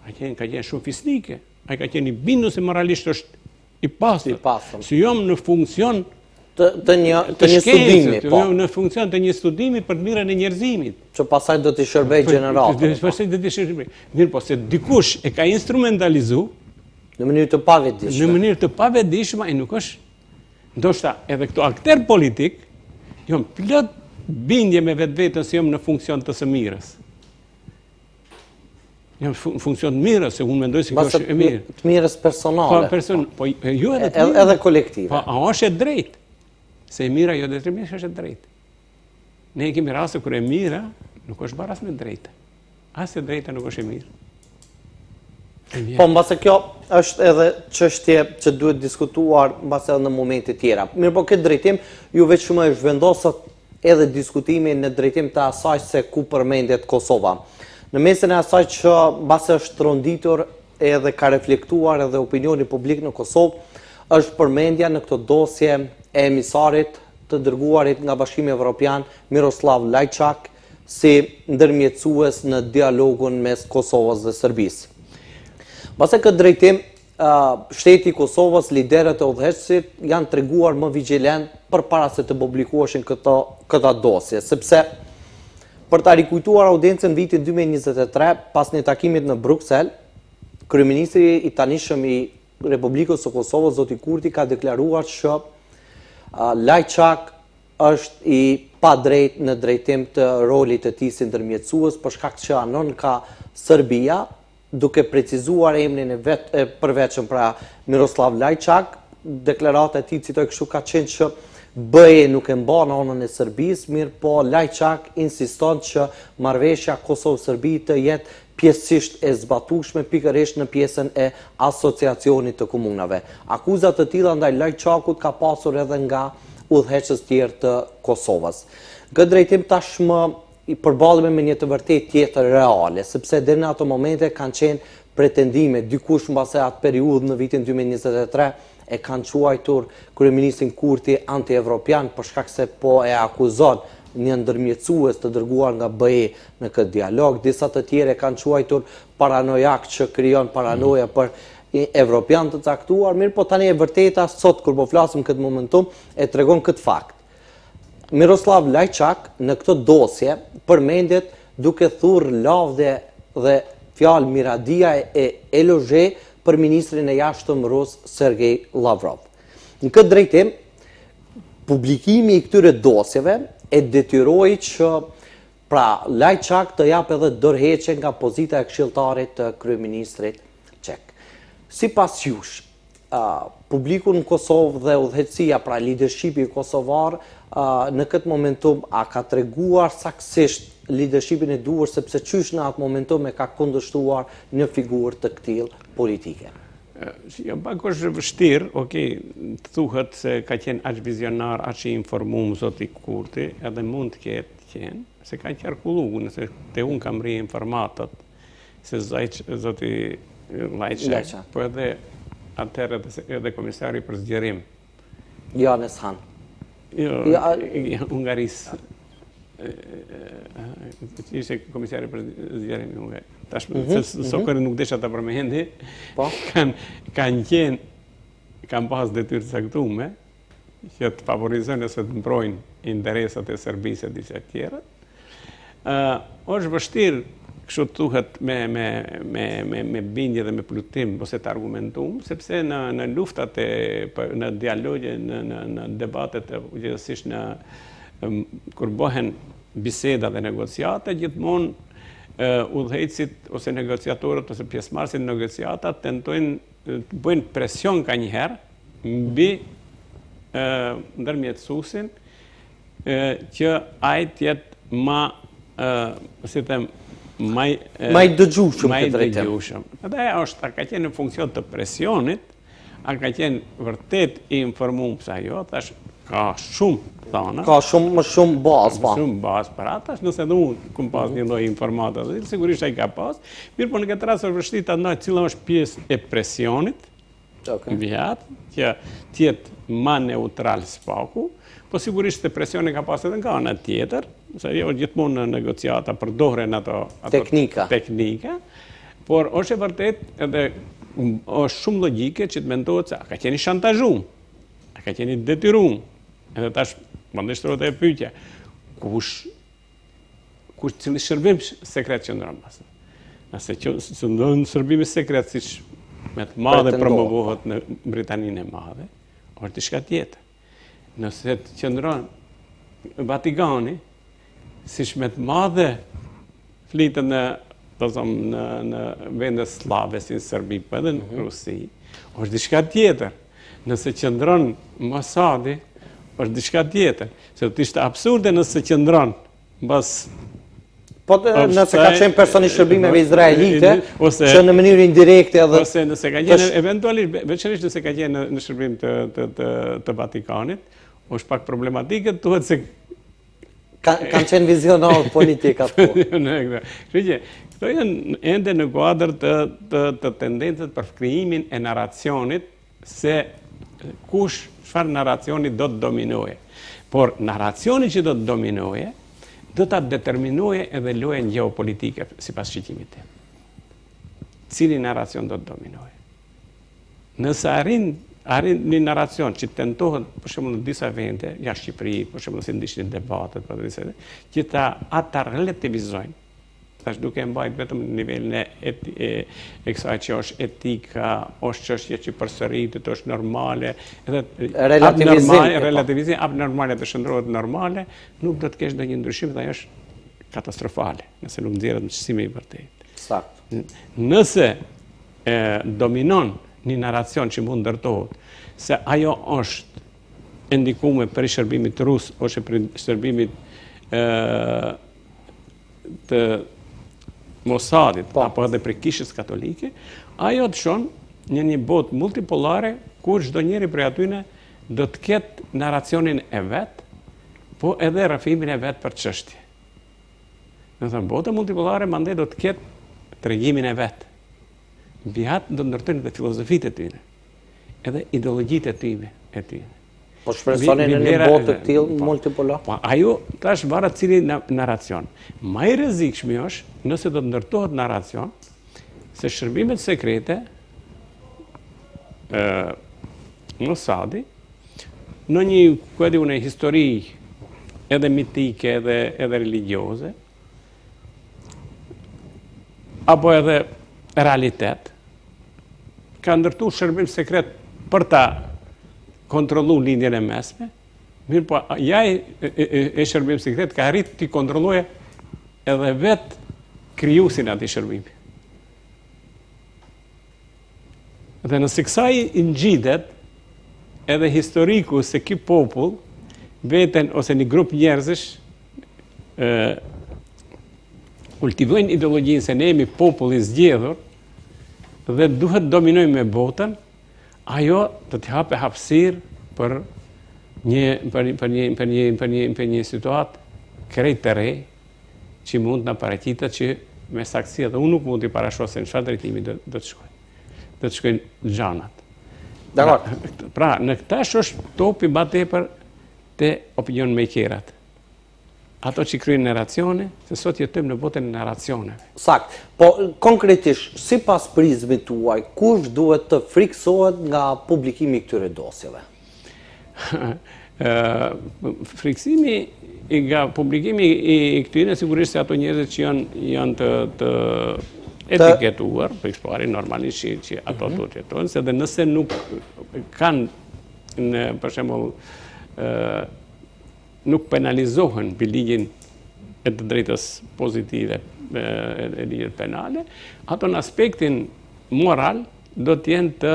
Ai ka qenë shumë fisnike. Ai ka qenë i bindur se moralisht është i pastër. Si jom në funksion të një studimi, po. Në funksion të një studimi për të mirën e njerëzimit. Që pasaj do t'i shërbej gjeneratën. Pastaj do t'i shërbej. Mirë, po se dikush e ka instrumentalizuar në mënyrë të pavetdijshme. Në mënyrë të pavetdijshme, ai nuk është. Ndoshta edhe këto aktor politik janë plot bindje me vetveten se jam në funksion të së mirës. Jam në funksion të mirës, se unë mendoj se kjo është e mirë. Të mirës personale. Po jo edhe të mirë. Edhe kolektive. Po a është e drejtë? Se e mira jo determinisht është e drejtë. Ne kemi raste kur e mira nuk është baras me drejtë. As e drejta nuk është e mirë. Po mbase kjo është edhe çështje që duhet diskutuar mbase edhe në momente tjera. Mirë, po këtë drejtim ju veç shumë e zhvendosët edhe diskutimin në drejtim të asaj se ku përmendet Kosova. Në mesin e asaj që mbase është rronditur edhe ka reflektuar edhe opinioni publik në Kosovë, është përmendja në këtë dosje e emisarit të dërguarit nga Bashkimi Evropian Miroslav Lajçak si ndërmjetësues në dialogun mes Kosovës dhe Serbisë. Mbase këtë drejtim, shteti i Kosovës, liderët e udhëheqësit janë treguar më vigjilent përpara se të publikoheshin këta dosje, sepse për ta rikujtuar audiencën vitin 2023, pas një takimit në Bruksel, kryeministri i tanishëm i Republikës së Kosovës, zoti Kurti, ka deklaruar që Lajçak është i pa drejt në drejtim të rolit të tij si ndërmjetësues, për shkak që anon ka Serbia, duke precizuar emrin e përveçëm pra Miroslav Lajçak. Deklarata e tij, citoj kështu, ka qenë që BE nuk e mban anën e Serbisë, mirë po Lajçak insiston që marrëveshja Kosovë-Serbi të jetë pjesësisht e zbatueshme pikërisht në pjesën e asociacionit të komunave. Akuzat të tilla ndaj Lajçakut ka pasur edhe nga udhëheqës tjerë të Kosovës. Këtë drejtim tashmë i përballemi me një të vërtetë tjetër reale, sepse deri në ato momente kanë qenë pretendime, dikush mbase atë periudhë në vitin 2023 e kanë quajtur kryeministrin Kurti anti-evropian për shkak se po e akuzon një ndërmjetësues të dërguar nga BE në këtë dialog. Disa të tjerë kanë quajtur paranojak që krijon paranoja për evropian të caktuar, mirë po tani e vërteta sot kur po flasim këtë momentum e tregon këtë fakt. Miroslav Lajçak në këtë dosje përmendet duke thurrë lavde dhe fjalë miradia e elogje për ministrin e jashtëm rus Sergej Lavrov. Në këtë drejtim, publikimi i këtyre dosjeve e detyroi që pra Lajçak të jap edhe dorëheqje nga pozita e këshilltarit të kryeministrit çek. Sipas jush, publiku në Kosovë dhe udhëheqësia, pra leadershipi kosovar, në këtë momentum a ka treguar saktësisht leadershipin e duhur, sepse qysh në atë momentum e ka kundërshtuar një figurë të këtillë politike? Pak është vështirë, të thuhet se ka qenë aq vizionar, aq i informuar zoti Kurti, edhe mund të ketë qenë, se ka qarkulluar, nëse te unë kam rri informatat se zoti Lajçak, po edhe atëherë edhe komisari për zgjerim. Janez Han. Hungarisë. Ishte komisari për zgjerim i Hungarisë. Tashmë, sokërë nuk desha të përmendi, kanë pas detyrë të caktuar që të favorizojnë ose të mbrojnë interesat e Serbisë e disa tjera. Është vështirë, kështu thuhet me bindje dhe me plutim ose të argumentum, sepse në luftat në dialogje, në debatet gjithësisht kur bëhen biseda dhe negociata, gjithmonë udhëheqësit ose negociatorët ose pjesëmarrësit në negociata tentojnë të bëjnë presion kanjëherë mbi ndërmjetësuesin që ai të jetë më i dëgjueshëm. Edhe është, a ka qenë në funksion të presionit, a ka qenë vërtet i informuar pse ajo, thash ka shumë thana. Ka më shumë bazë, pa. Shumë bazë për atash, nëse dhe unë kum pas një lloj informata, sigurisht ai ka pas, mirë po në këtë rast është vështirë ta ndaj cila është pjesë e presionit, vjat, që tjetë ma neutral spaku, po sigurisht të presioni ka pas edhe nga ana tjetër, se jo gjithmonë në negociata përdoren ato teknika, por është e vërtet edhe është shumë logjike që të mendohet se a ka qenë shantazhuar, a ka qenë detyruar, edhe tash mund të shtrohet e pyetja, kush cili shërbim sekret qëndron pastaj. Nëse qëndron shërbimi sekret siç me të madhe promovohet në Britaninë e Madhe, është diçka tjetër. Nëse të qëndron Vatikani, siç me të madhe flitet në vende slave si në Serbi, po edhe në Rusi, është diçka tjetër. Nëse qëndron Mosadi, është diçka tjetër. Se të ishte absurde nëse qëndron mbas po nëse ka qenë person i shërbimeve izraelite, që në mënyrë indirekte edhe... Ose nëse ka qenë, eventualisht, veçanërisht nëse ka qenë në shërbim të Vatikanit, është pak problematike, thuhet se... Kanë qenë vizionar politikat po. Kështu që, këto janë ende në kuadër të tendencët për krijimin e narracionit se çfarë narracioni do të dominoje. Por narracioni që do të dominoje, do të determinoje edhe lojën geopolitike, sipas shqiptimit tim. Cili narracion do të dominoje? Nëse arrin arrin një naracion që tentohet, për shembull në disa vende, jashtë Shqipërisë, për shembull si ndishin debatet, që ata relativizojnë. Tash duke mbajt vetëm në nivelin e kësaj që është etika, është çështje që përsëritet, është normale, edhe relativizim abnormale të shndrohet normale, nuk do të kesh ndonjë ndryshim dhe ajo është katastrofale, nëse nuk nxjerret në çësime i vërtetë. Saktë. Nëse dominon një naracion që mund ndërtohet se ajo është e ndikuar për shërbimit rus ose për shërbimit të Mossadit apo edhe për kishës katolike, ajo të shon një botë multipolare kur çdo njeri prej atyne do të ketë naracionin e vet, po edhe rrëfimin e vet për çështje. Do të thënë bota multipolare mandej do të ketë tregimin e vet. Mbi atë do ndërtojnë edhe filozofitë e tyre, edhe ideologjitë e tyre. Po shpresonin në një botë të tillë multipolar? Po ajo tash varet cili naracion. Më i rrezikshëm është nëse do të ndërtohet naracion se shërbimet sekrete Mossadi në një histori edhe mitike edhe religjioze apo edhe realitet ka ndërtu shërbim sekret për ta kontrollu lindjen e mesme, mirë po ja e shërbim sekret ka arrit t'i kontrollojë edhe vetë krijuesin e atij shërbimi. Dhe nëse kësaj i ngjitet edhe historiku se ky popull veten ose një grup njerëzish kultivojnë ideologjinë se ne jemi popull i zgjedhur dhe duhet dominojmë me botën, ajo do të hape hapësirë për një situatë krejt të re që mund në paraqitet që me saktësi edhe unë nuk mund t'i parashoj se në çfarë drejtimi do të shkojnë. Do të shkojnë gjanat. Pra, në këtash është topi ma tepër te opinion makerat. Ato që kryejnë narracione, se sot jetojmë në botën e narracioneve. Sakt. Po, konkretisht, sipas prizmit tuaj, kush duhet të friksohet nga publikimi i këtyre dosjeve? Friksimi nga publikimi i këtyre, sigurisht se ato njerëzit që janë të etiketuar, për eksploari normalisht që ato do të jetojnë, se dhe nëse nuk kanë, për shembull, nuk penalizohen për ligjin e të drejtës pozitive e ligjit penale, ato në aspektin moral do t'jenë të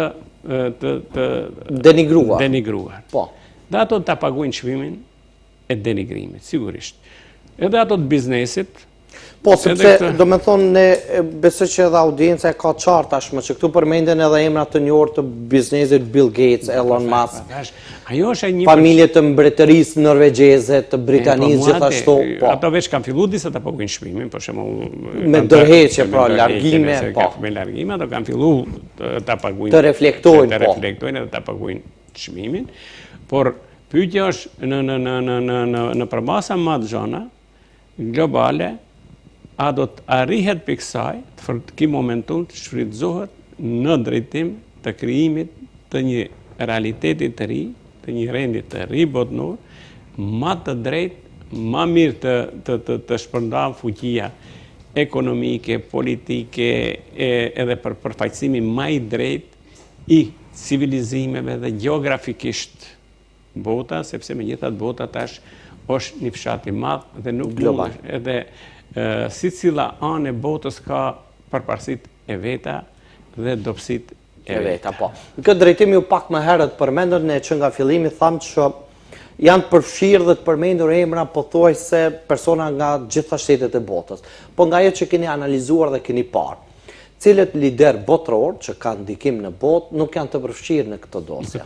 denigruar. Po. Dhe ato të paguajnë çmimin e denigrimit, sigurisht. Edhe ato të biznesit. Po, sepse do me thonë, ne besoj që edhe audienca e ka qartë tashmë, që këtu përmenden edhe emrat të njohur të biznesit Bill Gates, Elon Musk, familje të mbretërisë norvegjeze, të Britanisë gjithashtu. Ato veç kanë filluar disa të paguajnë çmimin, për shembull me dërheqje, pra largime, po. Me largime ato kanë filluar ta paguajnë. Të reflektojnë, po. Të reflektojnë edhe ta paguajnë çmimin, por pyetja është në përbasa madh zona globale, a do të arrihet për kësaj, të këtij momentum të shfrytëzohet në drejtim të krijimit të një realiteti të ri, të një rendi të ri botnor, ma të drejt, ma mirë të shpërndan fuqia ekonomike, politike, edhe për përfaqësimi ma i drejt i civilizimeve dhe geografikisht bota, sepse me gjithat bota tash është një fshat i madh dhe nuk global, edhe si cila anë e botës ka përparësit e veta dhe dobësit e veta. Po. Në këtë drejtim ju pak më herët përmendën ne që nga fillimi thamë që janë përfshirë dhe të përmendur emra pothuajse persona nga gjitha shtetet e botës. Po nga ajo që keni analizuar dhe keni parë, cilët lider botëror që kanë ndikim në botë nuk janë të përfshirë në këtë dosje.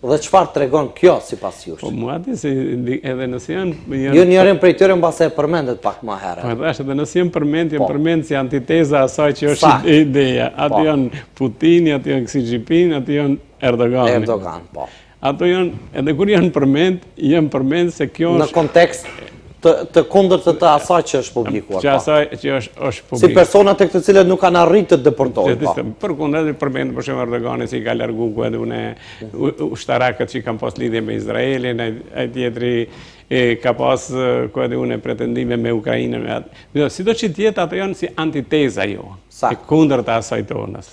Dhe çfarë tregon kjo sipas jush? Po muati se edhe nëse janë jo njërin prej tyre mbase e përmendet pak më herët. Po thash edhe nëse janë përmend si antiteza asaj që është ideja. Aty janë Putini, aty janë Xi Jinping, aty janë Erdogan, po. Ato janë edhe kur janë përmend se kjo në kontekst të kundërt të asaj që është publikuar. Që asaj që është publikuar. Si personat të këtë cilët nuk kanë arritë të deportojnë. Për kundër, përmend për shembull Erdogani si ka largu kuadune ushtarakët që kanë pas lidhje me Izraelin, ai tjetri ka pas kuadune pretendime me Ukrainën. Sido që tjetë ato janë si antiteza jo, e kundërt të asaj tonës.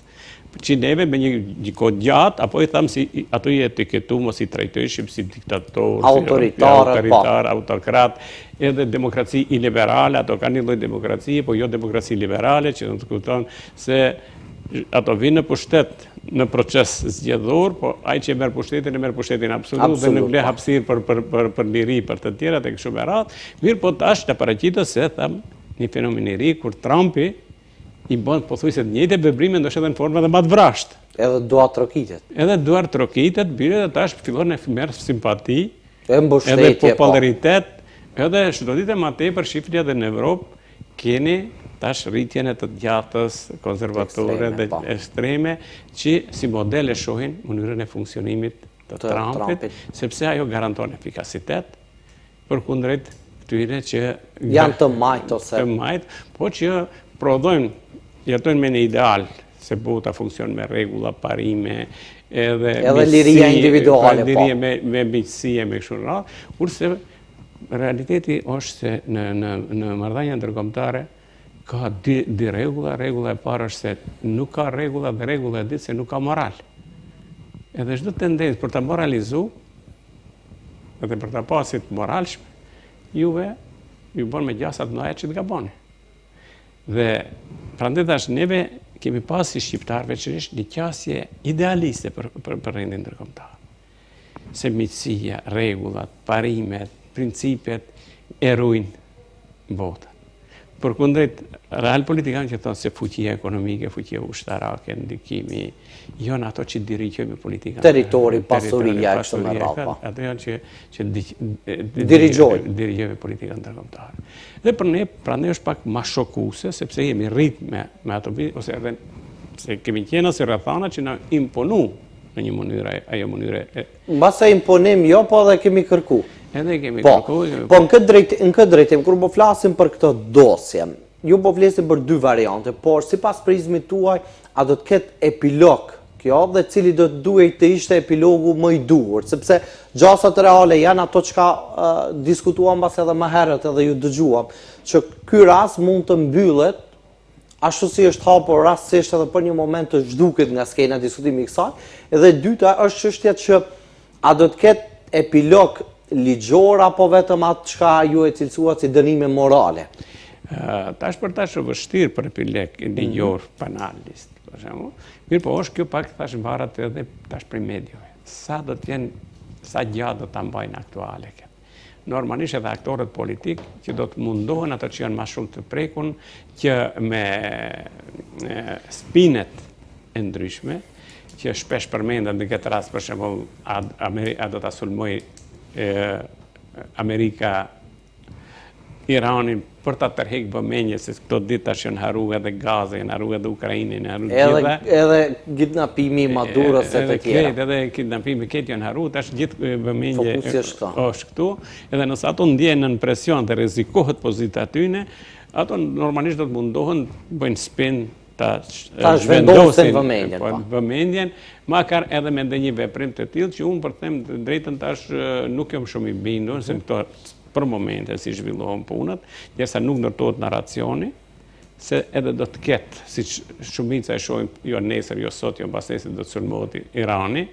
Që neve me një kohë gjatë, apo i thamë si ato i etiketumë si trajtojshim, si diktator, autoritar, autokrat, edhe demokraci iliberale, ato ka një lloj demokracie, po jo demokraci liberale, që në të kupton se ato vinë në pushtet në proces zgjedhor, po ai që merr pushtetin e merr pushtetin absolut dhe nuk le hapësirë për liri, për të tjerat e kështu me radhë. Mirë, po tash të paraqitës se thamë një fenomen i ri kur Trumpi i bën pothuajse të njëjtë veprime ndoshta edhe në forma dhe më të vrashtë. Edhe duart trokitet. Edhe duart trokitet, bile dhe tash fillon të merr simpati, edhe popularitet, edhe çdo ditë më tepër shifri edhe në Evropë keni tash rritjen e të gjatës konservatore dhe ekstreme që si modele shohin mënyrën e funksionimit të Trumpit, sepse ajo garanton efikasitet përkundrejt këtyre që janë të majt ose po që prodhojnë, jetojnë me një ideal se bota funksion me rregulla, parime, edhe liria individuale, liria me miqësie, me kështu radhë, kurse realiteti është se në marrëdhënia ndërkombëtare ka di rregulla, rregulla e parë është se nuk ka rregulla dhe rregulla e dytë se nuk ka moral. Edhe çdo tendencë për ta moralizuar, edhe për ta pasit moralshme, juve ju bën me gjasat mëdha që të gaboni. Dhe prandaj tash neve kemi pas si shqiptarëve veçanërisht një qasje idealiste për rendin ndërkombëtar. Se miqësia, rregullat, parimet, principet e ruajnë botën. Përkundrejt real politikanë që thonë se fuqia ekonomike, fuqia ushtarake, ndikimi, janë ato që dirigojnë politikën. Territori, pasuria, kështu me radhë. Ato janë që dirigjojnë politikën ndërkombëtare. Dhe për ne, prandaj është pak më shokuese sepse jemi rrit me ato ose edhe se kemi qenë si rrethana që na imponu në një mënyrë ajo mënyrë. Mbas e imponim jo, po edhe kemi kërku. Edhe kemi kërku. Po në këtë drejtim, kur po flasim për këtë dosje, ju po flasim për dy variante, por sipas prizmit tuaj, a do të ketë epilog kjo dhe cili do të duhet të ishte epilogu më i duhur, sepse gjasat reale janë ato që ka diskutuam pas edhe më herët edhe ju dëgjuam, që ky rast mund të mbyllet ashtu si është hapur rastësisht edhe për një moment të zhduket nga skena diskutimi i kësaj, edhe dyta është çështja që a do të ketë epilog ligjor apo vetëm atë çka ju e cilësuat si dënime morale. Tash për tash është vështirë për epilog ligjor penalist, për shembull. Mirë, po është kjo pak tash varet edhe tash prej mediave. Sa do të jenë, sa gjatë do ta mbajnë aktuale këtë. Normalisht edhe aktorët politik që do të mundohen ato që janë më shumë të prekun që me spinet e ndryshme që shpesh përmenden në këtë rast për shembull a do ta sulmoj Amerika Iranin për ta tërheq vëmendje se këto ditë tash janë harru edhe Gaza, janë harru edhe Ukrainën, janë harru gjithë. Edhe kidnapimi i Maduros e të tjera. Edhe kidnapimi këtë janë harru, tash gjithë vëmendje është këtu. Edhe nëse ato ndjehen në presion dhe rrezikohet pozita tyne, ato normalisht do të mundohen bëjnë spin ta zhvendosin vëmendjen, makar edhe me ndonjë veprim të tillë që unë për të thënë të drejtën tash nuk jam shumë i bindur se këto për momente si zhvillohen punët, derisa nuk ndërtohet narracioni, se edhe do të ketë, si shumica e shohim, jo nesër, jo sot, jo mbas nesër do të sulmohet Irani,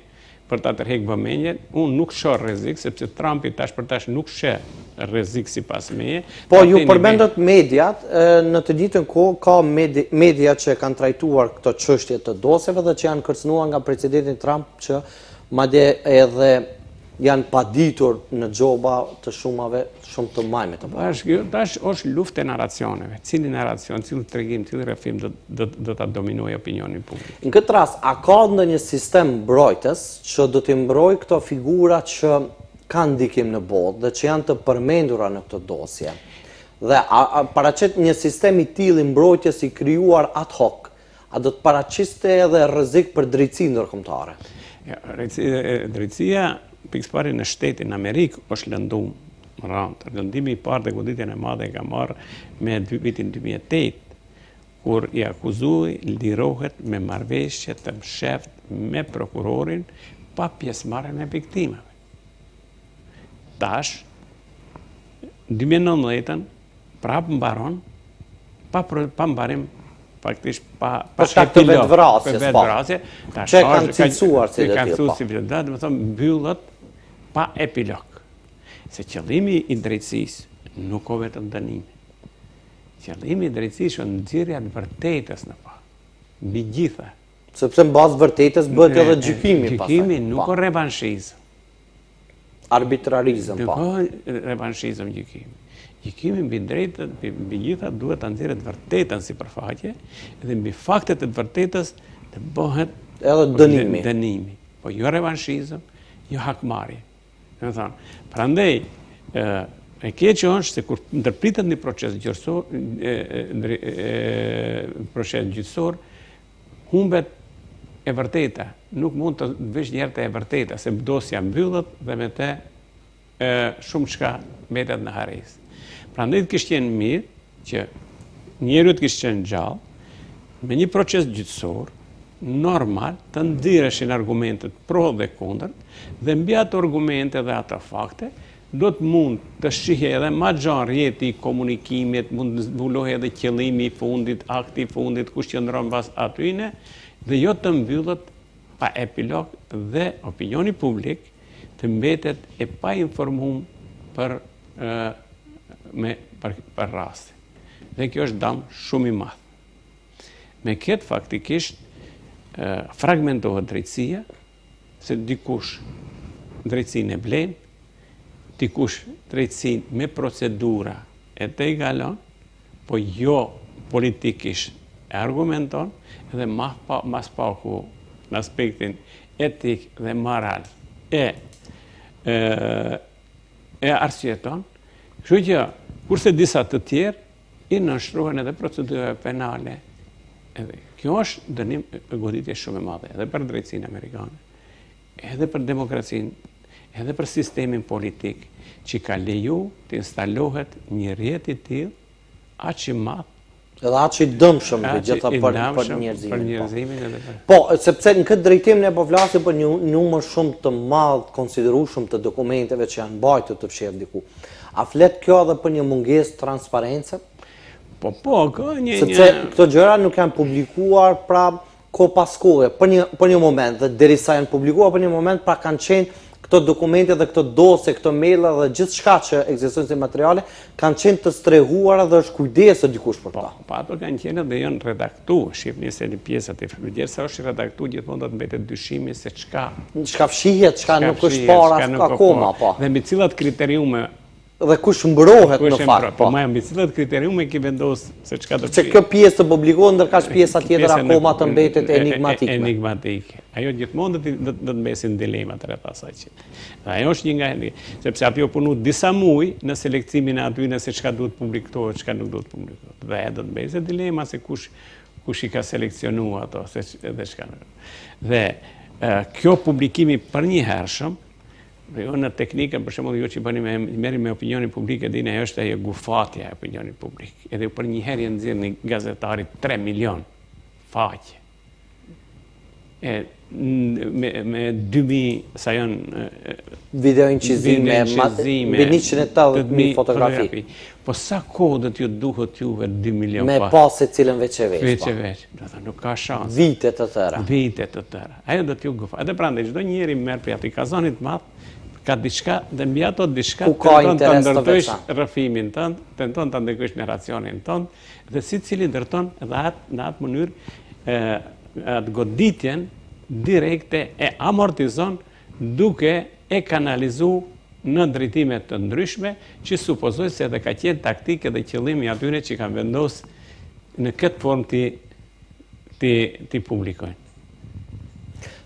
për ta tërheq vëmendjen, unë nuk shoh rrezik, sepse Trumpi tash për tash nuk sheh rrezik sipas meje. Po ju përmendët mediat, në të njëjtën kohë ka media që kanë trajtuar këto çështje të dosjeve dhe që janë kërcënuar nga presidenti Trump që madje edhe janë paditur në gjoba të shumave shumë të majme të bërë. Tash është luftë e narracioneve. Cili narracion, cili tregim, cili rrëfim do ta dominojë opinionin publik. Në këtë rast, a ka ndonjë sistem mbrojtës që do të mbrojë këto figura që kanë ndikim në botë dhe që janë të përmendura në këtë dosje? Dhe paraqet një sistem i tillë mbrojtjes i krijuar ad hoc, a do të paraqiste edhe rrezik për drejtësinë ndërkombëtare? Drejtësia pikëpari në shtetin Amerikë është lënduar rëndë. Rëndimi I parë të goditjen e madhe ka marrë me vitin 2008, kur I akuzui lirohet me marrëveshje të msheft me prokurorin pa pjesëmarrjen e viktimave. Tash, 2019 prapë mbaron pa mbarim faktisht pa për shkak të vetvrasjes, që kanë cilësuar si kanë cilësuar, do të thonë mbyllet pa epilog. Se qëllimi I drejtësisë nuk o vetëm dënimi. Qëllimi I drejtësisë është nxjerrja e vërtetës në fakt. Mbi gjitha. Sepse në bazë vërtetës bëhet edhe gjykimi pastaj. Gjykimi nuk o revanshizëm. Arbitrarizëm, po. Nuk o revanshizëm gjykimi. Gjykimi mbi drejtën, mbi gjitha duhet ta nxjerrë të vërtetën sipërfaqe dhe mbi faktet e të vërtetës të bëhet edhe dënimi. Po jo revanshizëm, jo hakmarrje. Do të thonë, prandaj e keq është se kur ndërpritet një proces gjyqësor, humbet e vërteta. Nuk mund të vesh njerë e vërteta, se dosja mbyllet dhe me te shumë çka mbetet në harresë. Prandaj të kishte qenë mirë që njeriu të kishte qenë gjallë, me një proces gjyqësor normal të ndireshin argumentet pro dhe kundër, dhe mbi ato argumente dhe ato fakte, do të mund të shihej edhe ma gjanë rjeti I komunikimit, mund të zbulohej edhe qëllimi I fundit, akti I fundit, kush qëndron pas atyne, dhe jo të mbyllet pa epilog dhe opinioni publik të mbetet e pa informuar për raste. Dhe kjo është dam shumë I madh. Me këtë faktikisht fragmentohet drejtësia, se dikush drejtësinë e blen, dikush drejtësinë me procedura e të egalon, po jo politikisht e argumenton, edhe mas paku në aspektin etik dhe moral e arsyeton. Kështu që, kurse disa të tjerë, I nënshtrohen edhe procedura penale. Kjo është dënim goditje shumë e madhe, edhe për drejtësinë amerikane, edhe për demokracinë, edhe për sistemin politik, që ka leju të instalohet një rjet I tillë, aq I madh, edhe aq I dëmshëm për njerëzimin. Po, sepse në këtë drejtim ne po flasim për një numër shumë të madh, konsiderueshëm të dokumenteve që janë mbajtur të fshehur diku. A flet kjo edhe për një mungesë transparence? Po, ka një... Sepse këto gjëra nuk janë publikuar pra kohë pas kohe, për një moment, dhe derisa janë publikuar për një moment, pra kanë qenë këto dokumente dhe këto dosje, këto maila dhe gjithë shka që ekzistojnë si materiale, kanë qenë të strehuara dhe është kujdesë dikush për ta. Po, ato kanë qenë dhe janë redaktu, shqipni se një pjesët e fërgjërë, sa është redaktu gjithmonë do të mbetet dyshimi se çka fshihet, çka nuk është para akoma, po. Dhe mbi cilat kriteriume dhe kush mbrohet në fakt. Po ma mbi cilat kriteriume ki vendos se çka do të se kjo pjesë të publikohet ndërkaq pjesa tjetër akoma të mbetet enigmatike. Ajo gjithmonë do të mbesin dilemat rreth asaj. Dhe ajo është një nga sepse aty u punu disa muaj në selektimin e atyre se çka duhet publikohet, çka nuk duhet publikohet. Dhe do të mbesë dilema se kush I ka seleksionuar ato se edhe çka. Dhe kjo publikimi për një hershëm jo në teknikën, për shembull, jo që merrim me opinionin publik, e dini ajo është ajo gufatja e opinionit publik. Edhe për një herë nxjerr një gazetari 3 milion faqe. Me 2000 sa janë video inqizime, me 180.000 fotografi. Po sa kohë do t'ju duhet juve 2 milion faqe? Me pas se cilën veç e veç. Do të nuk ka shans. Vite të tëra. Ajo do t'ju gufa. Edhe prandaj çdo njeri merr prej atij kazanit të madh, ka diçka dhe mbi ato diçka tenton të ndërtojsh rrëfimin tënd, tenton ta ndërkosh në racionin tënd dhe secili ndërton edhe në atë mënyrë atë goditjen direkte e amortizon duke e kanalizu në drejtime të ndryshme që supozoj se edhe ka qenë taktike dhe qëllimi atyre që kanë vendos në këtë formë ti publikojnë.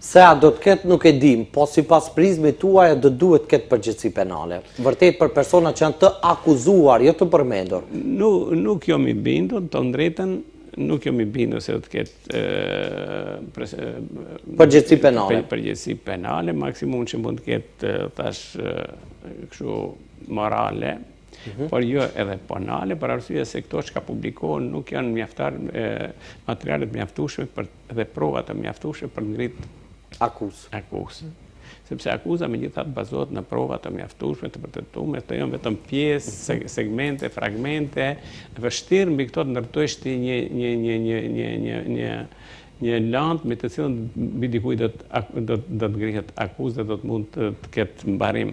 Se a do të ketë nuk e dim, po si pas prizmit tuaj do duhet ketë përgjegjësi penale. Vërtet për persona që janë të akuzuar, jo të përmendur. Nuk jam I bindur, të drejtën nuk jam I bindur se do të ketë përgjegjësi penale. Përgjegjësi penale, maksimum që mund të ketë thash kështu morale, por jo edhe penale, për arsye se këto që ka publikohen nuk janë materialet mjaftueshme dhe provat të mjaftueshme për ngrit akuzë. Sepse akuza megjithatë bazohet në prova të mjaftueshme të vërtetuara, të janë vetëm pjesë, segmente, fragmente, vështirë mbi këto të ndërtohesh ti një land me të cilën mbi dikujt do të ngrihet akuzë dhe do të mund të ketë mbarim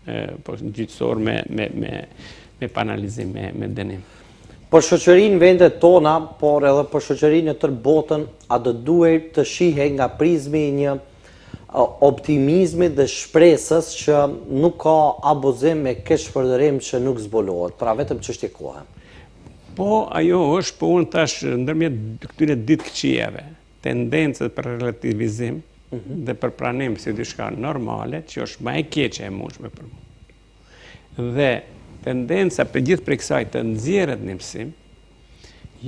gjyqësor me penalizim, me dënim. Për shoqërinë vendet tona, por edhe për shoqërinë e tërë botën, a do duhet të shihet nga prizmi një optimizmit dhe shpresës që nuk ka abuzim me keqpërdërim që nuk zbulohet, pra vetëm çështje kohe. Po, ajo është, po unë tash ndërmjet këtyre ditë këqijave, tendencët për relativizim dhe për pranim si diçka normale, që është më e keqe e mundshme për mua. Dhe tendenca për gjithë prej kësaj të nxjerrët një mësim,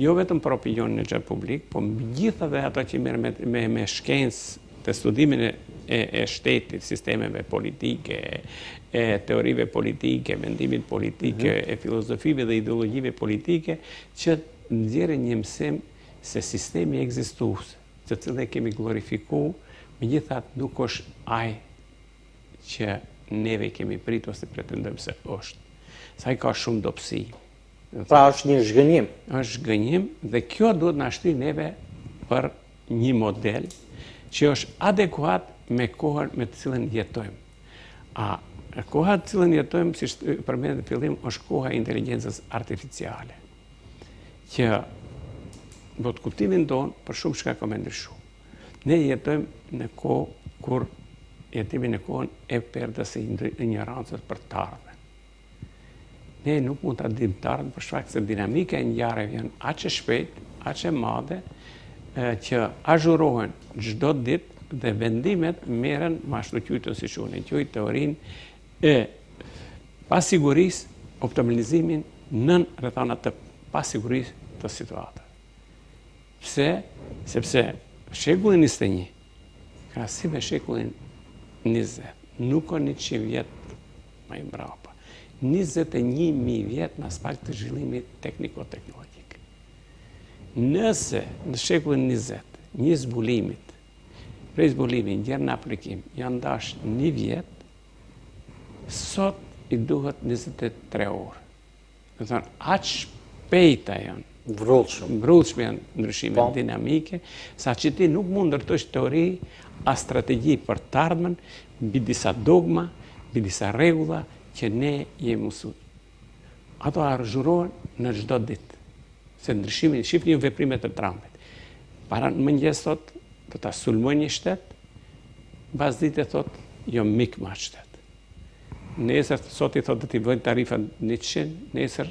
jo vetëm për opinionin e gjatë publik, po gjithave ato që merren me shkencë të studimin e shtetit, sistemeve politike, e teorive politike, mendimit politike, e filozofive dhe ideologjive politike, që nxjerrin një mësim se sistemi ekzistues, të cilën kemi glorifikuar, megjithatë nuk është ai që neve kemi pritur ose pretendojmë se është. Sa I ka shumë dobësi. Pra është një zhgënjim. Është zhgënjim dhe kjo duhet na shtrijë neve për një model që është adekuat me kohën me të cilën jetojmë. Koha të cilën jetojmë, si përmendet në fillim, është koha e inteligjencës artificiale, që do të kuptimin tonë për shumë çka ka më ndryshuar. Ne jetojmë në kohë kur jetimi në kohën e perdës së ignorancës për të ardhmen. Ne nuk mund ta dimë të ardhmen për shkak se dinamika e ngjarjeve janë aq e shpejtë, aq e madhe, që azhurohen çdo ditë dhe vendimet merren me ashtu quajtur si quhen, quajtur teorinë e pasigurisë, optimalizimin nën rrethana të pasigurisë të situatave. Pse? Sepse shekulli 21, krahasim me shekullin 20, nuk ka 100 vjet më mbrapa. 21.000 vjet në aspekt të zhvillimit tekniko-teknologjik. Nëse në shekullin 20, një zbulimit, prej zbulimit gjerë në aplikim, janë dash 1 vjet, sot I duhet 23 orë. Do të thonë, aq shpejta janë. Vrrullshme janë ndryshimet dinamike, sa që ti nuk mund ndërtosh teori a strategji për të ardhmen, mbi disa dogma, mbi disa rregulla që ne jemi mësuar. Ato arzhurohen në çdo ditë. Se ndryshimin, shifni një veprimet të Trumpit. Para në mëngjes thot, do ta sulmojnë një shtet, mbas dite thot, jo mik ma shtet. Nesër sot I thot do t'i bëjnë tarifat 100, nesër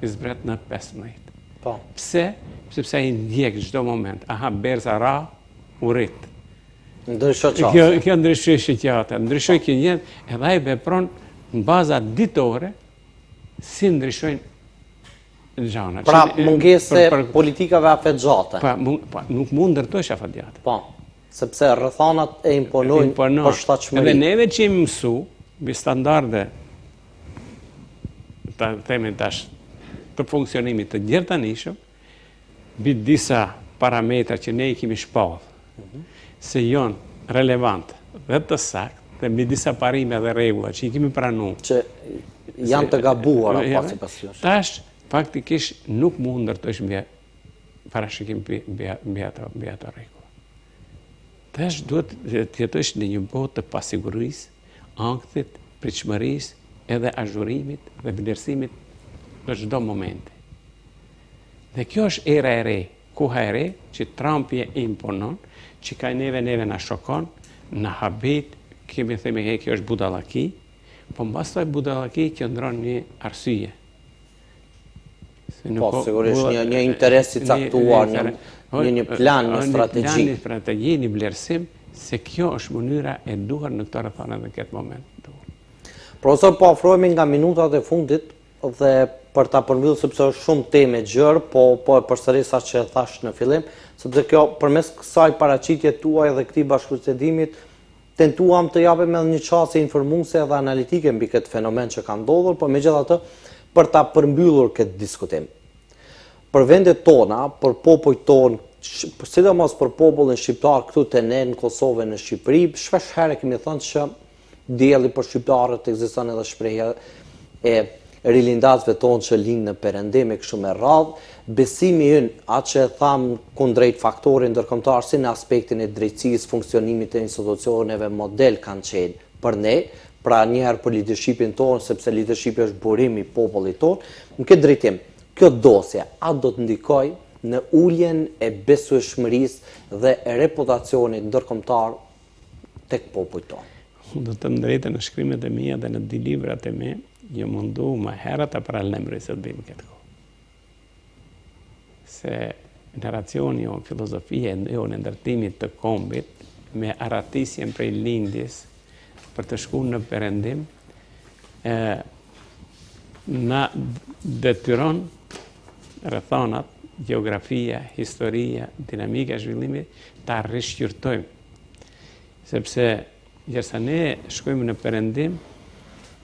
I zbret në 15. Pse? Sepse ai ndjek çdo moment. Aha, berza ra, u rrit. Ndryshoj çfarë? Kjo ndryshoi shqetësata, ndryshoi kjo jetë, edhe ai vepron në baza ditore si ndryshojnë gjana. Pra mungesë politikave afatgjate. Nuk mund ndërtosh afatgjate. Po, sepse rrethanat e imponojnë për shtatshmëri. Edhe neve që jemi mësu, mbi standarde të themi tash të funksionimit të gjertanishëm, mbi disa parametra që ne I kemi shpallë, se janë relevant dhe të saktë, dhe mbi disa parime dhe rregulla që I kemi pranuar. Që janë të gabuara pasi pasjosh. Tash faktikisht nuk mund ndërtosh parashikim mbi ato rregulla. Tash duhet të jetosh në një botë të pasigurisë, ankthit, pritshmërisë, edhe azhurimit dhe vlerësimit në çdo momenti. Dhe kjo është era e re, koha e re që Trumpi e imponon, që ka neve na shokon, na habit, kemi themi kjo është budallaki, po mbas kësaj budallaki qëndron një arsye. Po, sigurisht një interes I caktuar, një plan, një strategji. Një strategji, një vlerësim, se kjo është mënyra e duhur në këtë rrethana në këtë moment. Profesor, po afrohemi nga minutat e fundit, dhe për ta përmbyllur sepse është shumë temë gjërë, po e përsëris sa që thash në fillim, sepse kjo përmes kësaj paraqitje tuaj dhe këtij bashkëbisedimit tentuam të japim edhe një çështje informuese dhe analitike mbi këtë fenomen që ka ndodhur, por megjithatë për ta përmbyllur këtë diskutim. Për vendet tona, për popujt tonë, sidomos për popullin shqiptar këtu te ne në Kosovë, në Shqipëri, shpesh herë kemi thënë që dielli për shqiptarët ekziston edhe shprehja e rilindasve tonë që linë në Perëndim e kështu me radhë. Besimi ynë, atë që e tham kundrejt faktorit ndërkombëtar si në aspektin e drejtësisë, funksionimit të institucioneve, model kanë qenë për ne, pra njëherë për leadershipin tonë, sepse leadershipi është burimi i popullit tonë. Në këtë drejtim, kjo dosje a do të ndikojë në uljen e besueshmërisë dhe e reputacionit ndërkombëtar tek populli tonë? Do të drejtë në shkrimet e mia dhe në dy librat e mi, jo mundu më herët të paralajmëroj se të bëjmë këtë kohë. Se narracioni o filozofia e në ndërtimit të kombit me aratisjen prej lindjes për të shkuar në Perëndim na detyron rrethonat, gjeografia, historia, dinamika e zhvillimit ta rishqyrtojmë. Sepse gjërsa ne shkojmë në Perëndim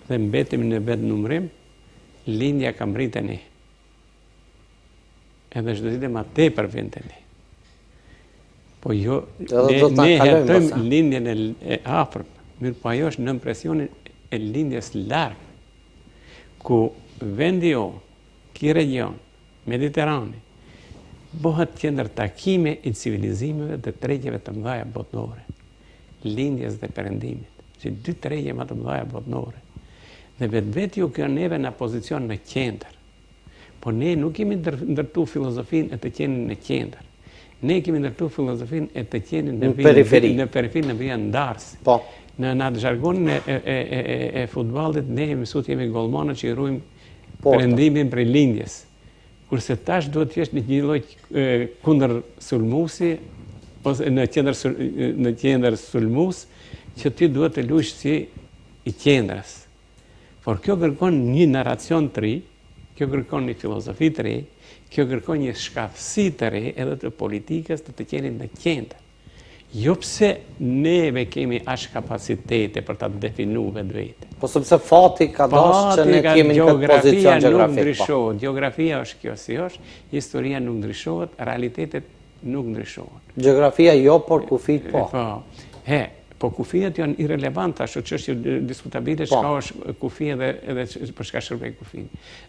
dhe mbetim në vetë numrim, lindja ka mbritë ne. Edhe çdo ditë më tepër vjen te ne. Po jo, ne hetojmë lindjen e afërt, mirë po ajo është në presionin e lindjes larg, ku vendi jo, ky region, Mediterani, bëhet qendër takime i civilizimeve dhe tregjeve të mëdha botërore, lindjes dhe Perëndimit, si dy tregje më të mëdha botërore. Dhe vetë ju kjo neve në pozicion në qendër. Po ne nuk kemi ndërtu filozofinë e të qenë në qendër. Ne kemi ndërtu filozofinë e të qenë në periferi, në vija ndarës. Po. Në atë zhargonin e futballit, ne jemi golmanë që i ruajmë Perëndimin prej lindjes. Kurse tash duhet të jesh në një lloj kundër sulmuesi, ose në qendër sulmues, që ti duhet të luajsh si i qendrës. Por kjo kërkon një narracion të ri, kjo kërkon një filozofi të ri, kjo kërkon një shkatësi të ri edhe të politikës të qenë në qendër. Jo pse neve kemi as kapacitete për ta definuar vetë. Po sepse fati ka dashur që ne kemi në këtë pozicion gjeografik. Geografia është kjo si është, historia nuk ndryshohet, realitetet nuk ndryshohen. Geografia jo, por kufijt po. Po kufijat janë irrelevanta, ashtu që është diskutabile çka është kufi edhe për çka shërbej kufi.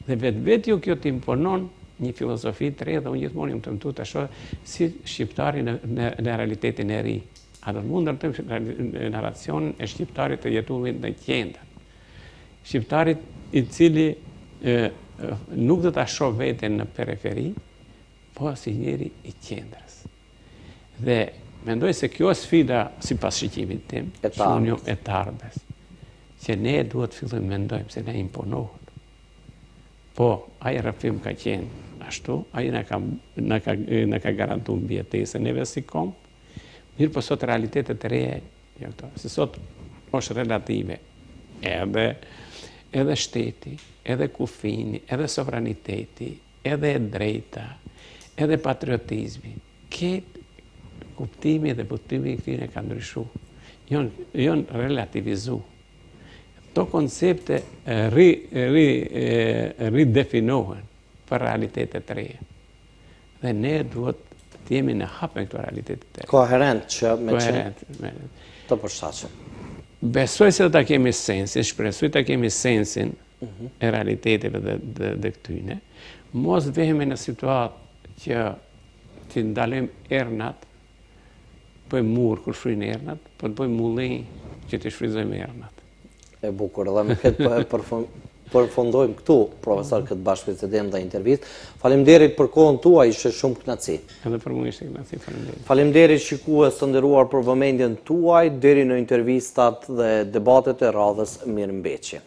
Dhe vetë ju kjo të imponon një filozofi të re dhe unë gjithmonë jam tentuar ta shoh si shqiptari në realitetin e ri. A do të mund ndërtojmë narracionin e shqiptarit të jetuar në qendër. Shqiptarit i cili nuk do ta shoh veten në periferi, po si njeri i qendrës. Dhe mendoj se kjo sfida, sipas shikimit tim, e të ardhmes, që ne duhet të fillojmë mendojmë se ne imponohet. Po, ai rrëfim ka qenë ashtu, ai na ka garantuar mbijetesën neve si kom, mirë po sot realitetet e reja jo këto, se sot është relative edhe shteti, edhe kufini, edhe sovraniteti, edhe e drejta, edhe patriotizmi. Këtë kuptimi dhe butimi i këtyre ka ndryshu. Janë relativizu. To koncepte ridefinohen për realitetet të reja. Dhe ne duhet të jemi në hap me këto realitetet të reja. Koherent që me qenë të përshtatshëm. Besoj se ta kemi sensin, shpresoj ta kemi sensin e realitetive dhe këtyne. Mos vehemi në situatë që të ndalojmë ernat, bëjmë murë kur shfryjnë ernat, po të bëjmë mulli që të shfryzojmë ernat. E bukur, dhe me këtë përfundojmë këtu, profesor, këtë bashkëbisedim dhe intervistë. Faleminderit për kohën tuaj, ishte shumë kënaqësi. Edhe për mua ishte kënaqësi, faleminderit. Faleminderit shikues të nderuar për vëmendjen tuaj, deri në intervistat dhe debatet e radhës Mirëmbëjtje.